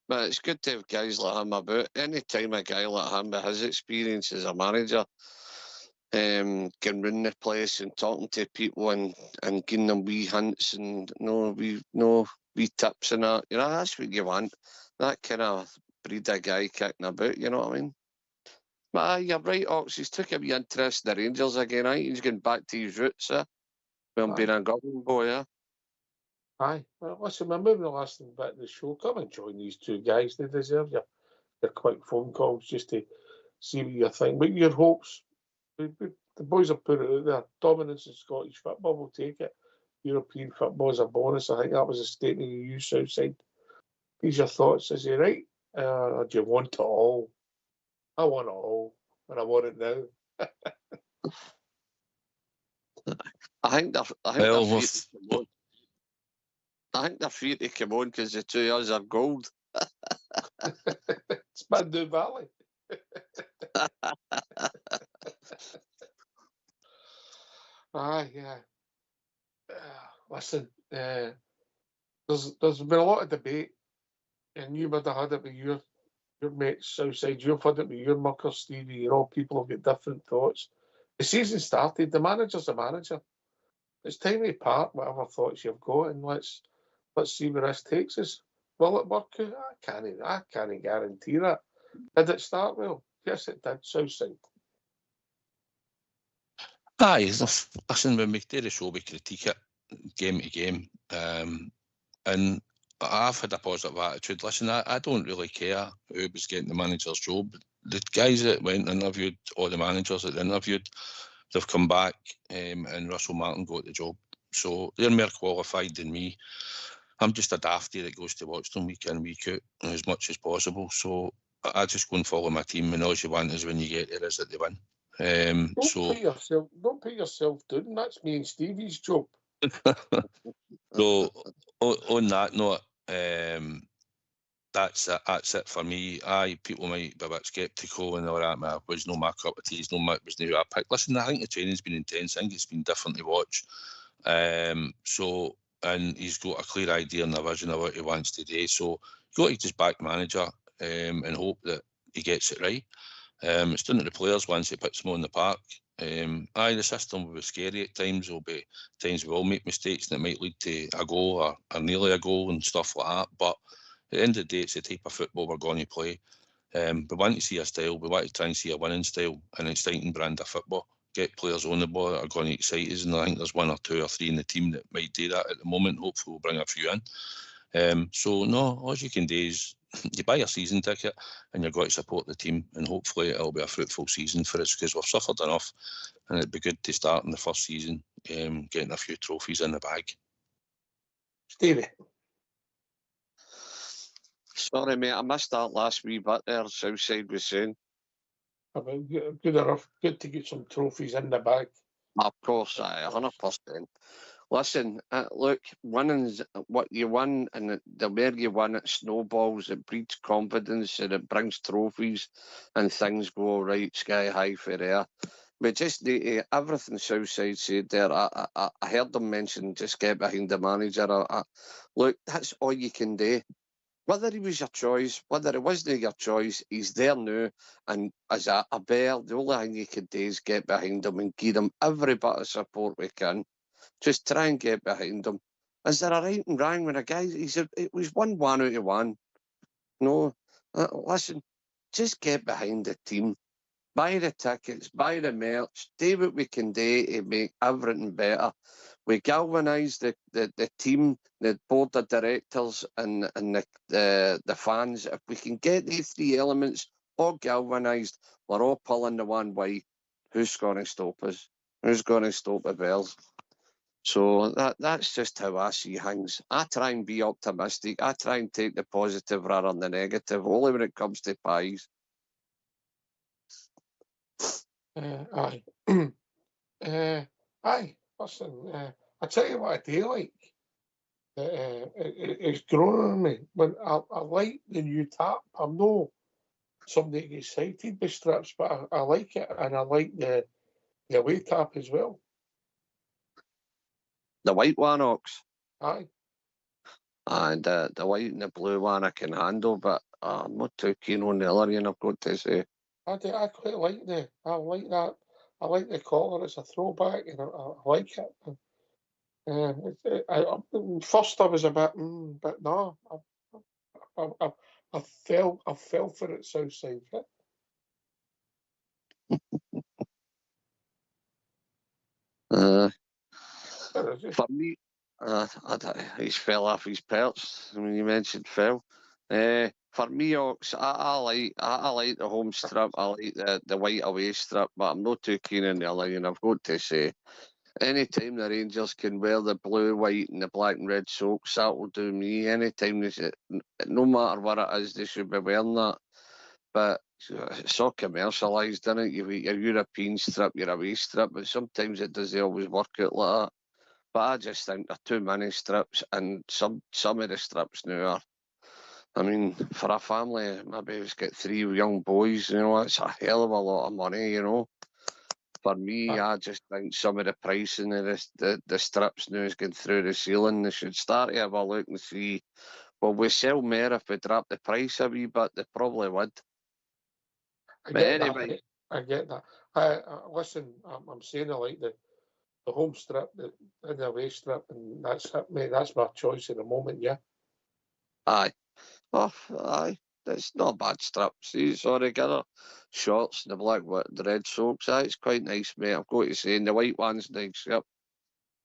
But it's good to have guys like him about. Any time a guy like him with his experience as a manager can run the place and talking to people and giving them wee hints and wee tips and that. You know, that's what you want. That kind of breed of guy kicking about, you know what I mean? But you're right, Ox. He's took a wee interest in the Rangers again. I think he's getting back to his roots, from being a goblin boy, yeah. Aye. Well, listen, we're moving the last bit of the show. Come and join these two guys. They deserve your quick phone calls just to see what you think. But your hopes, the boys have put it out there. Dominance in Scottish football, will take it. European football is a bonus. I think that was a statement you used Southside. These are your thoughts. Is he right? Or do you want it all? I want it all, and I want it now. I think they're free to come on because the 2 years are gold. It's Bandu Valley. Aye, yeah. Listen, there's been a lot of debate, and you might have had it with your mates Southside. You've had it with your mucker, Stevie. You know, people have got different thoughts. The season started. The manager's the manager. It's time to park whatever thoughts you've got, and let's see where this takes us. Will it work out? I can't guarantee that. Did it start well? Yes, it did. Southside. Aye, listen, when we do the show, we critique it game to game. And I've had a positive attitude. Listen, I don't really care who was getting the manager's job. The guys that went and interviewed, all the managers that they interviewed, they've come back and Russell Martin got the job. So they're more qualified than me. I'm just a dafty that goes to watch them week in, week out as much as possible. So I just go and follow my team, and all you want is when you get there is that they win. Don't put yourself down. That's me and Stevie's job. So on that note, that's it for me. People might be a bit sceptical and all that. Was no my cup of tea. Was no who I picked. Listen, I think the training's been intense. I think it's been different to watch. And he's got a clear idea and a vision of what he wants to do. So you've got to just back manager and hope that he gets it right. It's down to the players once he puts them on the park. The system will be scary at times. There'll be times we will make mistakes that might lead to a goal or nearly a goal and stuff like that. But at the end of the day, it's the type of football we're going to play. We want to see a style. We want to try and see a winning style, an exciting brand of football. Get players on the ball that are going to excite us, and I think there's one or two or three in the team that might do that at the moment. Hopefully we'll bring a few in. So no, all you can do is you buy a season ticket and you've got to support the team, and hopefully it'll be a fruitful season for us, because we've suffered enough, and it'd be good to start in the first season getting a few trophies in the bag. Stevie. Sorry, mate, I missed that last wee bit there. Southside was saying. Good enough. Good to get some trophies in the bag. Of course, 100%. Listen, look, winning's what you win, and the more you win, it snowballs, it breeds confidence, and it brings trophies, and things go right sky high for there. But just everything Southside said there, I heard them mention just get behind the manager. Look, that's all you can do. Whether he was your choice, whether it wasn't your choice, he's there now. And as a bear, the only thing you can do is get behind him and give him every bit of support we can. Just try and get behind him. Is there a right and wrong when a guy, it was 1-1 out of 1. No, listen, just get behind the team. Buy the tickets, buy the merch, do what we can do to make everything better. We galvanise the team, the board of directors, and the fans. If we can get these three elements all galvanised, we're all pulling the one way. Who's going to stop us? Who's going to stop the Bears? So that's just how I see things. I try and be optimistic. I try and take the positive rather than the negative, only when it comes to pies. Aye. Aye. Listen, I tell you what I do like. It's grown on me. When I like the new tap. I'm no somebody gets excited by strips, but I like it, and I like the away tap as well. The white one, Ox. Aye. And the white and the blue one I can handle, but I'm not too keen on the other one, I've got to say. I quite like I like that. I like the colour. It's a throwback, and I like it. First I was a bit, but no, I fell for it. Southside. For me, he's fell off his perch. I mean, you mentioned fell. For me, Ox, I like the home strip. I like the white away strip, but I'm not too keen on the other. And I've got to say, anytime the Rangers can wear the blue, white, and the black and red socks, that will do me. Anytime no matter what it is, they should be wearing that. But it's all commercialised, isn't it? You've got your European strip, your away strip, but sometimes it doesn't always work out like that. But I just think there are too many strips, and some of the strips now are. I mean, for a family, maybe it's got 3 young boys, you know, it's a hell of a lot of money, you know. For me, I just think some of the pricing of the strips now is going through the ceiling. They should start to have a look and see, well, we sell more if we drop the price a wee bit. They probably would. I get that. Listen, I'm saying I like the home strip, and the away strip, and that's it, mate. That's my choice at the moment, yeah. Aye. Oh, aye. It's not bad strips. These are regular shorts, the the red soaks. Aye, it's quite nice, mate. I've got to say, and the white one's nice. Yep.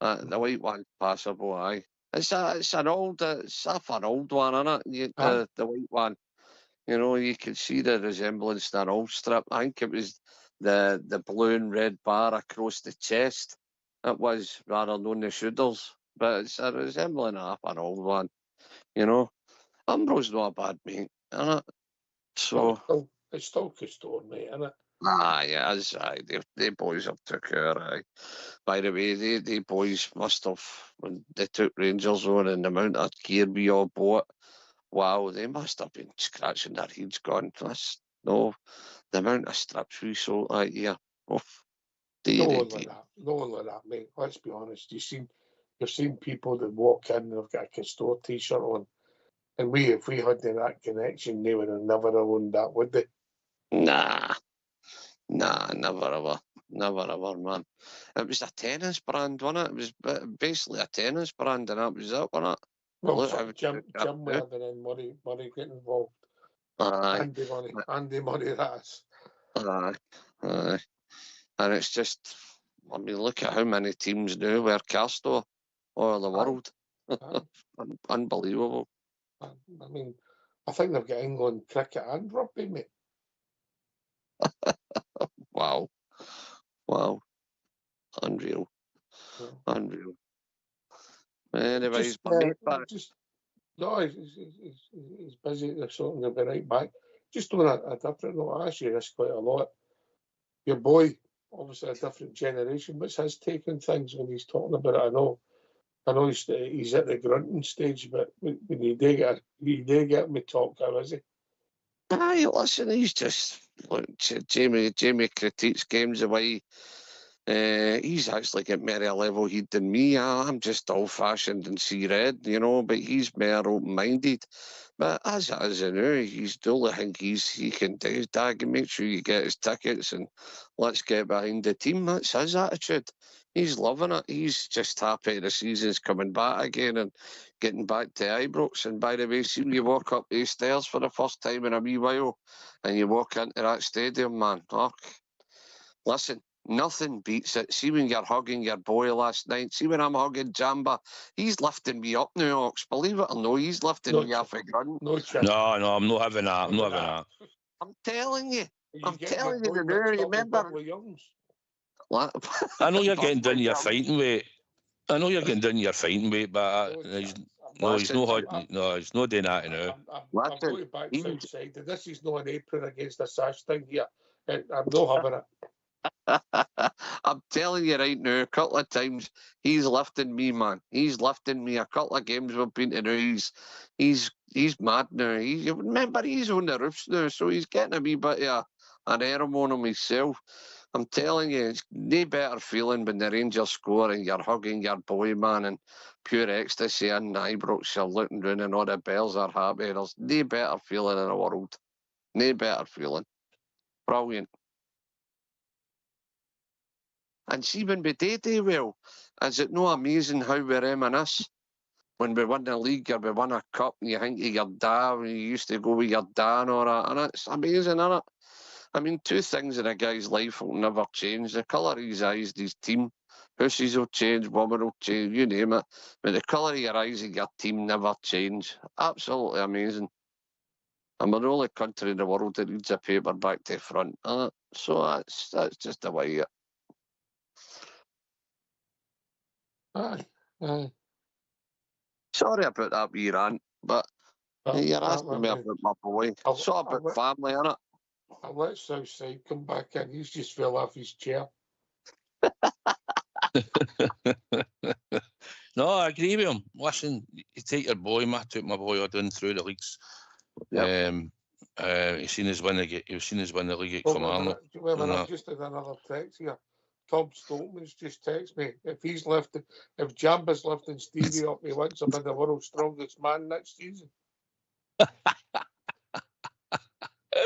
The white one's passable. Aye. It's an old one, isn't it? The white one. You know, you can see the resemblance to an old strip. I think it was the blue and red bar across the chest. It was rather than the shoulders, but it's a resembling of an old one. You know, Umbro's not a bad mate, isn't it? So it's still Custode, mate, isn't it? Aye, it is. Aye, they boys have took care. Aye. By the way, they boys must have, when they took Rangers on and the amount of gear we all bought. Wow, they must have been scratching their heads going, no, the amount of strips we sold that year. Oof. No one like that, mate. Let's be honest. You've seen people that walk in and they've got a Custode t-shirt on. And if we had that connection, they would have never owned that, would they? Nah, never ever, man. It was a tennis brand, wasn't it? It was basically a tennis brand, and that was it, wasn't it? Well, Jim Weldon and Murray getting involved. Aye. Andy Murray, that's. Aye. And it's just, I mean, look at how many teams now wear Castore all over the world. Unbelievable. I mean, I think they've got England cricket and rugby, mate. Wow. Unreal. Yeah. Unreal. Anyways, he's busy. There's something to be right back. Just on a different note, I ask you this quite a lot. Your boy, obviously a different generation, what's his take on things when he's talking about it? I know he's at the grunting stage, but when you do get me talk, how is he? Aye, listen, he's just, look, Jamie critiques games away. He's actually got more a level head than me. I'm just old-fashioned and see red, you know, but he's more open-minded. But as it is now, he's the only thing he can do is dag and make sure you get his tickets and let's get behind the team. That's his attitude. He's loving it. He's just happy the season's coming back again and getting back to Ibrox. And by the way, see when you walk up these stairs for the first time in a wee while and you walk into that stadium, man, listen, nothing beats it. See when you're hugging your boy last night. See when I'm hugging Jamba. He's lifting me up now, Ox. Believe it or no, he's lifting me off a grunt. No, I'm not having that. I'm telling you. I'm telling you now. Remember? I know you're getting down your fighting weight. But he's not doing that now. I'm going back outside. This is not an apron against a sash thing here. I'm not having it. I'm telling you right now, a couple of times he's lifting me, man. He's lifting me. A couple of games we've been to now. He's mad now. Remember, he's on the roofs now, so he's getting a wee bit of an arm on him himself. I'm telling you, it's no better feeling when the Rangers score and you're hugging your boy, man, and pure ecstasy in Ibrox. You're looking round and all the bells are happy. There's no better feeling in the world. No better feeling. Brilliant. And see, when we do well, is it no amazing how we reminisce? When we win the league or we win a cup and you think of your dad, when you used to go with your dad and all that, and it's amazing, isn't it? I mean, two things in a guy's life will never change. The colour of his eyes, his team. Hussies will change, women will change, you name it. But the colour of your eyes and your team never change. Absolutely amazing. And we're the only country in the world that reads a paper back to front. So that's just the way it. Aye. Sorry about that wee rant, but you're asking me about my boy. It's all about family, innit? I'll let Southside come back in. He's just fell off his chair. No, I agree with him. Listen, you take your boy, I took my boy down through the leagues. Yep. He's seen us win the league at Kilmarnock. Well, I've just had another text here. Tom Stoltman's just texted me. If Jamba's lifting Stevie up, he wants him in the world's strongest man next season. Tom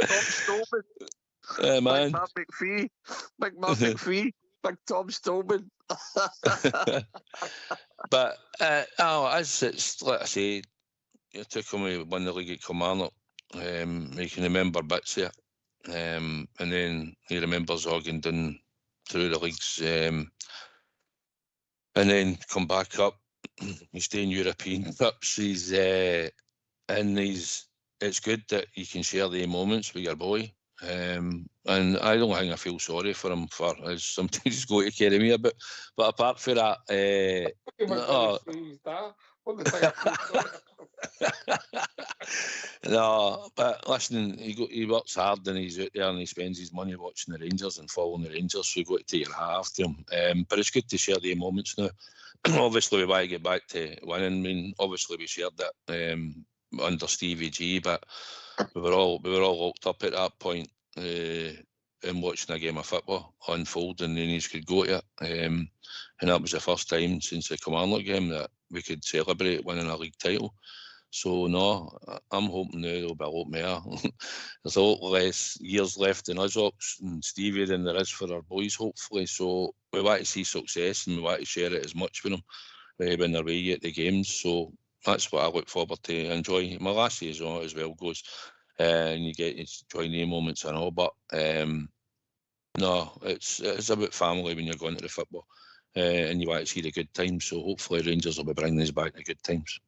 Stoltman. Man. Big Matt McPhee. Big Matt McPhee. Big Tom Stoltman. But as it's, like I say, it took him to win the league at Kilmarnock. He can remember bits of it. And then he remembers hogging down through the leagues. And then come back up. He's staying European Cups. It's good that you can share the moments with your boy. And I don't think I feel sorry for him for sometimes he's going to carry me a bit. But apart from that, no, but listen, he works hard and he's out there and he spends his money watching the Rangers and following the Rangers, so you've got to take your hat off to him. But it's good to share the moments now. Obviously, we want to get back to winning. I mean, obviously, we shared that under Stevie G, but we were all locked up at that point and watching a game of football unfold, and then he could go to it. And that was the first time since the Kilmarnock game that we could celebrate winning a league title. So no, I'm hoping now there'll be a lot more. There's a lot less years left in us Ox and Stevie than there is for our boys, hopefully. So we want to see success and we want to share it as much with them when they're away at the games. So that's what I look forward to enjoy. My last season as well goes, and you get to enjoy the moments and all. But no, it's about family when you're going to the football, and you want to see the good times. So hopefully Rangers will be bringing us back the good times.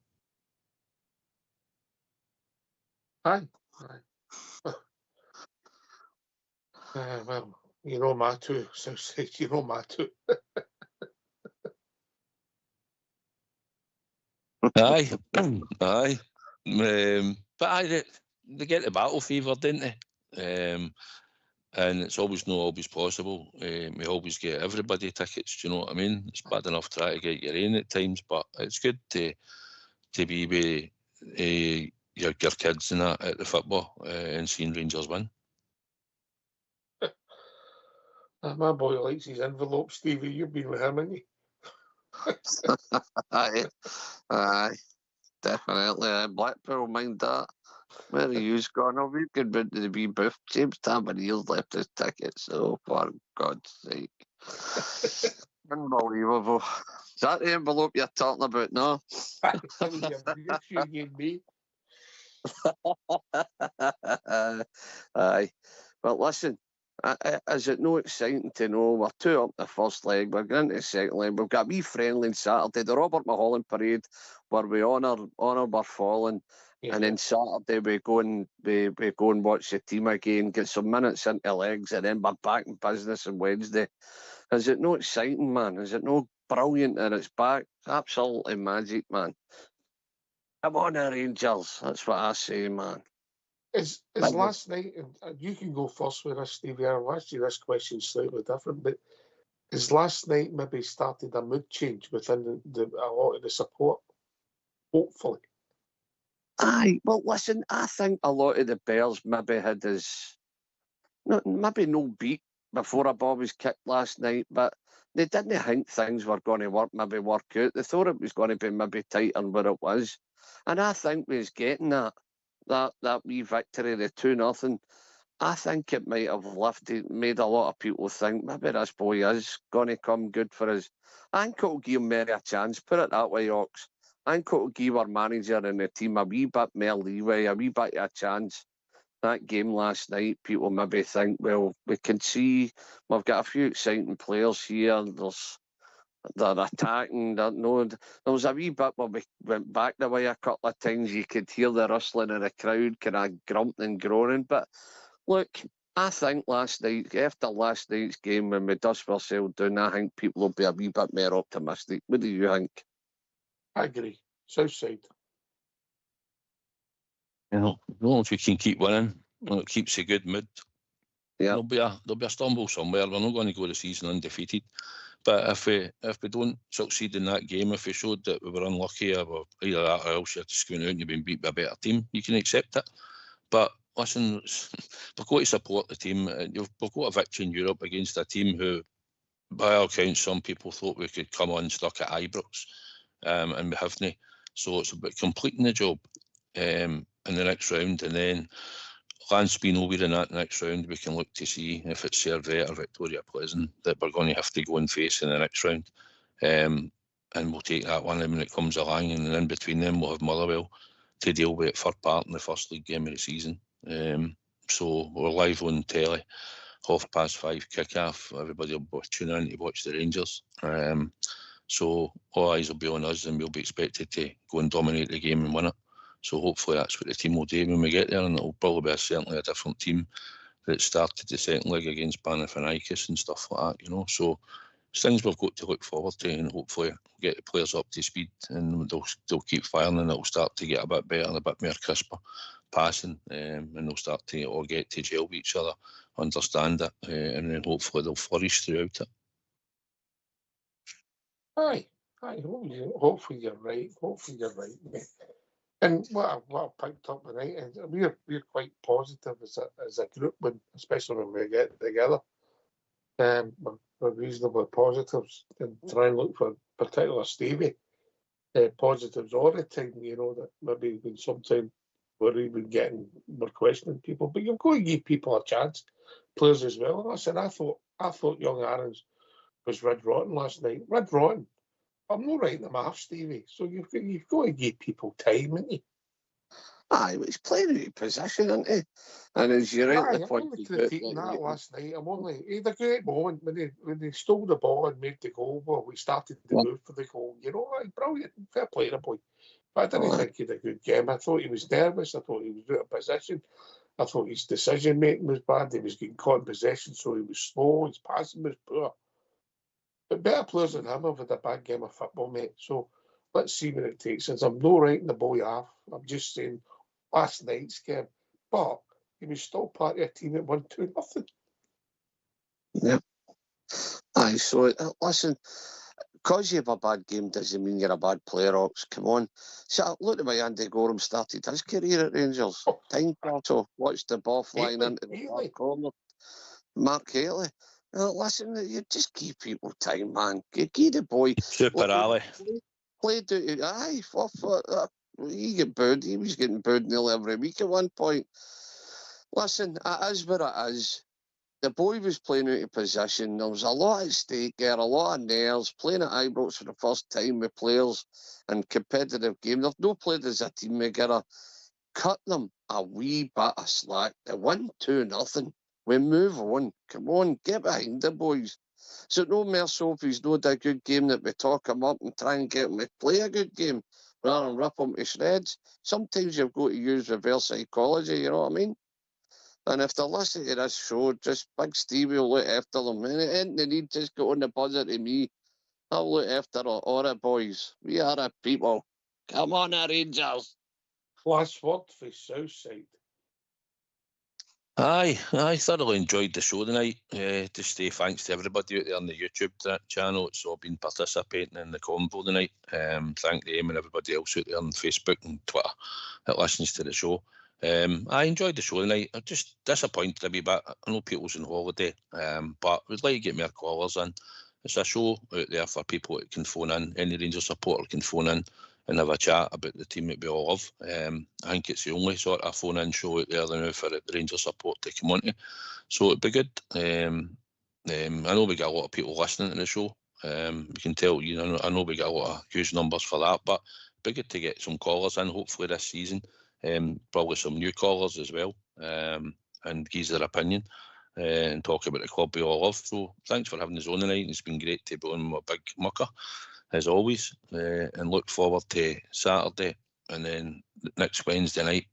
Aye. Well, you know my two, so you know my two. Aye. But they get the battle fever, didn't they? And it's always not always possible. We always get everybody tickets, do you know what I mean? It's bad enough trying to get your own at times, but it's good to be with your kids and that at the football and seeing Rangers win. My boy likes his envelope, Stevie. You've been with him, haven't you? Aye, definitely. Blackpool, mind that. Where are you gone? Oh, we've got to the wee booth. James Taverniers left his ticket, so for God's sake. Unbelievable. Is that the envelope you're talking about now? You gave me. Aye. But listen, is it no exciting to know we're 2 up the first leg, we're going into the second leg, we've got a wee friendly on Saturday, the Robert Mulholland parade, where we honour our fallen, and then Saturday we go and watch the team again, get some minutes into legs, and then we're back in business on Wednesday. Is it no exciting, man? Is it no brilliant that it's back? Absolutely magic, man. Come on, Rangers. That's what I say, man. Is last night, and you can go first with this, Stevie. I'll ask you this question slightly different, but is last night maybe started a mood change within a lot of the support? Hopefully. Aye, well, listen, I think a lot of the Bears maybe had maybe no beat before a ball was kicked last night, but they didn't think things were going to work out. They thought it was going to be maybe tighter than what it was. And I think we was getting that wee victory, the 2-0. I think it might have made a lot of people think maybe this boy is going to come good for us. I think it'll give Mary a chance, put it that way, Ox. I think it'll give our manager and the team a wee bit more leeway, a wee bit of a chance. That game last night, people maybe think, well, we can see we've got a few exciting players here. They're attacking. There was a wee bit where we went back the way a couple of times. You could hear the rustling of the crowd, kind of grumping and groaning. But look, I think after last night's game, when we dust ourselves down, I think people will be a wee bit more optimistic. What do you think? I agree. Southside. You know, as long as we can keep winning, it keeps a good mood. Yeah, there'll be a stumble somewhere. We're not going to go the season undefeated. But if we don't succeed in that game, if we showed that we were unlucky or either that or else you're just going out and you've been beat by a better team, you can accept it. But listen, we've got to support the team. We've got a victory in Europe against a team who by all accounts, some people thought we could come on stuck at Ibrox, and we haven't. So it's about completing the job in the next round, and then Lance being over in that next round, we can look to see if it's Servette or Victoria Pleasant that we're going to have to go and face in the next round. And we'll take that one when it comes along, and then in between them we'll have Motherwell to deal with at Fir Park in the first league game of the season. So we're live on telly, 5:30 kick-off. Everybody will tune in to watch the Rangers. So all eyes will be on us, and we'll be expected to go and dominate the game and win it. So hopefully that's what the team will do when we get there, and it'll probably be certainly a different team that started the second leg against Panathinaikos and stuff like that, So it's things we've got to look forward to, and hopefully get the players up to speed, and they'll keep firing, and it'll start to get a bit better, a bit more crisper passing, and they'll start to all get to gel with each other, understand it, and then hopefully they'll flourish throughout it. Aye. Hopefully you're right. Mate. And what I picked up tonight is we're quite positive as a group, especially when we get together. We're reasonably positives and try and look for particular Stevie positives all the time. That maybe when sometimes we're questioning people, but you've got to give people a chance, players as well. And I said I thought young Aaron's was red rotten last night. Red rotten. I'm not writing them off, Stevie. So you've got to give people time, haven't you? Aye, he's playing out of position, isn't he? And as you rightly pointed out, that last night. He had a great moment when he stole the ball and made the goal. Well, we started the move for the goal. Brilliant. Fair play to the boy. But I didn't think he had a good game. I thought he was nervous. I thought he was out of position. I thought his decision making was bad. He was getting caught in possession, so he was slow. His passing was poor. But better players than him have had a bad game of football, mate. So let's see what it takes. Since I'm not writing the boy off, I'm just saying last night's game. But he was still part of a team that won 2-0. Yeah. Aye, so listen, because you have a bad game doesn't mean you're a bad player, Ox. Come on. So look at the way Andy Gorham started his career at Rangers. Time battle, watched the ball flying into the far corner. Mark Haley. Listen, you just give people time, man. Give the boy. Super Ali. Played out. Aye, he got booed. He was getting booed nearly every week at one point. Listen, it is what it is. The boy was playing out of position. There was a lot at stake there, a lot of nerves. Playing at Ibrox for the first time with players and competitive game. They've not played as a team. We gotta cut them a wee bit of slack. They won 2-0. We move on. Come on, get behind the boys. So no more so if he's not a good game that we talk him up and try and get him to play a good game rather than rip him to shreds. Sometimes you've got to use reverse psychology, you know what I mean? And if they're listening to this show, just Big Stevie will look after them. And it ain't the need, just go on the buzzer to me. I'll look after all the boys. We are the people. Come on, the Rangers. Last word for Southside. Aye, I thoroughly enjoyed the show tonight. Just say thanks to everybody out there on the YouTube channel. It's all been participating in the convo tonight. Thank them and everybody else out there on Facebook and Twitter that listens to the show. I enjoyed the show tonight. I'm just disappointed a wee bit. I know people's on holiday, but we'd like to get more callers in. It's a show out there for people that can phone in. Any Rangers supporter can phone in and have a chat about the team that we all love. I think it's the only sort of phone-in show out there now for the Rangers support to come on to. So it'd be good. I know we got a lot of people listening to the show. You can tell, I know we got a lot of huge numbers for that, but it'd be good to get some callers in, hopefully this season. Probably some new callers as well, and give their opinion and talk about the club we all love. So thanks for having us on tonight. It's been great to be on with Big Mucker, as always, and look forward to Saturday and then next Wednesday night.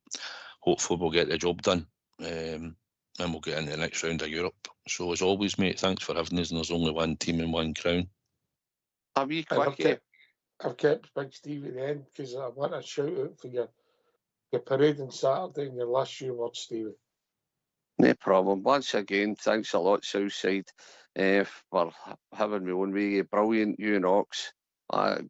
Hopefully we'll get the job done, and we'll get into the next round of Europe. So as always, mate, thanks for having us, and there's only one team and one crown. A wee quickie. I've kept Big Steve at the end because I want a shout out for your parade on Saturday and your last few words, Stevie. No problem. Once again, thanks a lot, Southside, for having me on with you. Brilliant, you and Ox.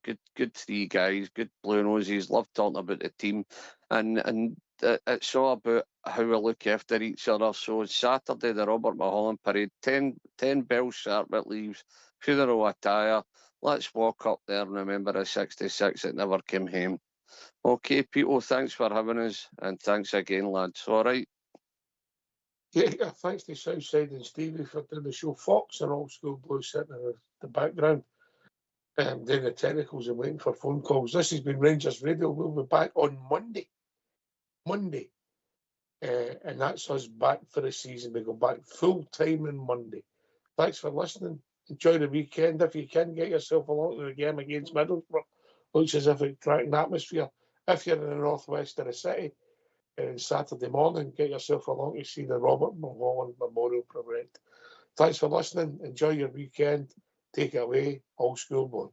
Good three guys, good blue noses. Love talking about the team, and it's all about how we look after each other. So Saturday, the Robert Mulholland Parade, 10 bells sharp it leaves. funeral attire. Let's walk up there and remember a 66 that never came home. Okay, people, thanks for having us, and thanks again, lads. All right. Yeah, thanks to Southside and Stevie for doing the show. Fox and Old School Blues sitting in the background, doing the technicals and waiting for phone calls. This has been Rangers Radio. We'll be back on Monday. And that's us back for the season. We go back full time on Monday. Thanks for listening. Enjoy the weekend. If you can, get yourself along to the game against Middlesbrough. Looks as if it's cracking atmosphere. If you're in the northwest of the city, Saturday morning, get yourself along to see the Robert Mulholland Memorial Parade. Thanks for listening. Enjoy your weekend. Take it away, Old School Boy.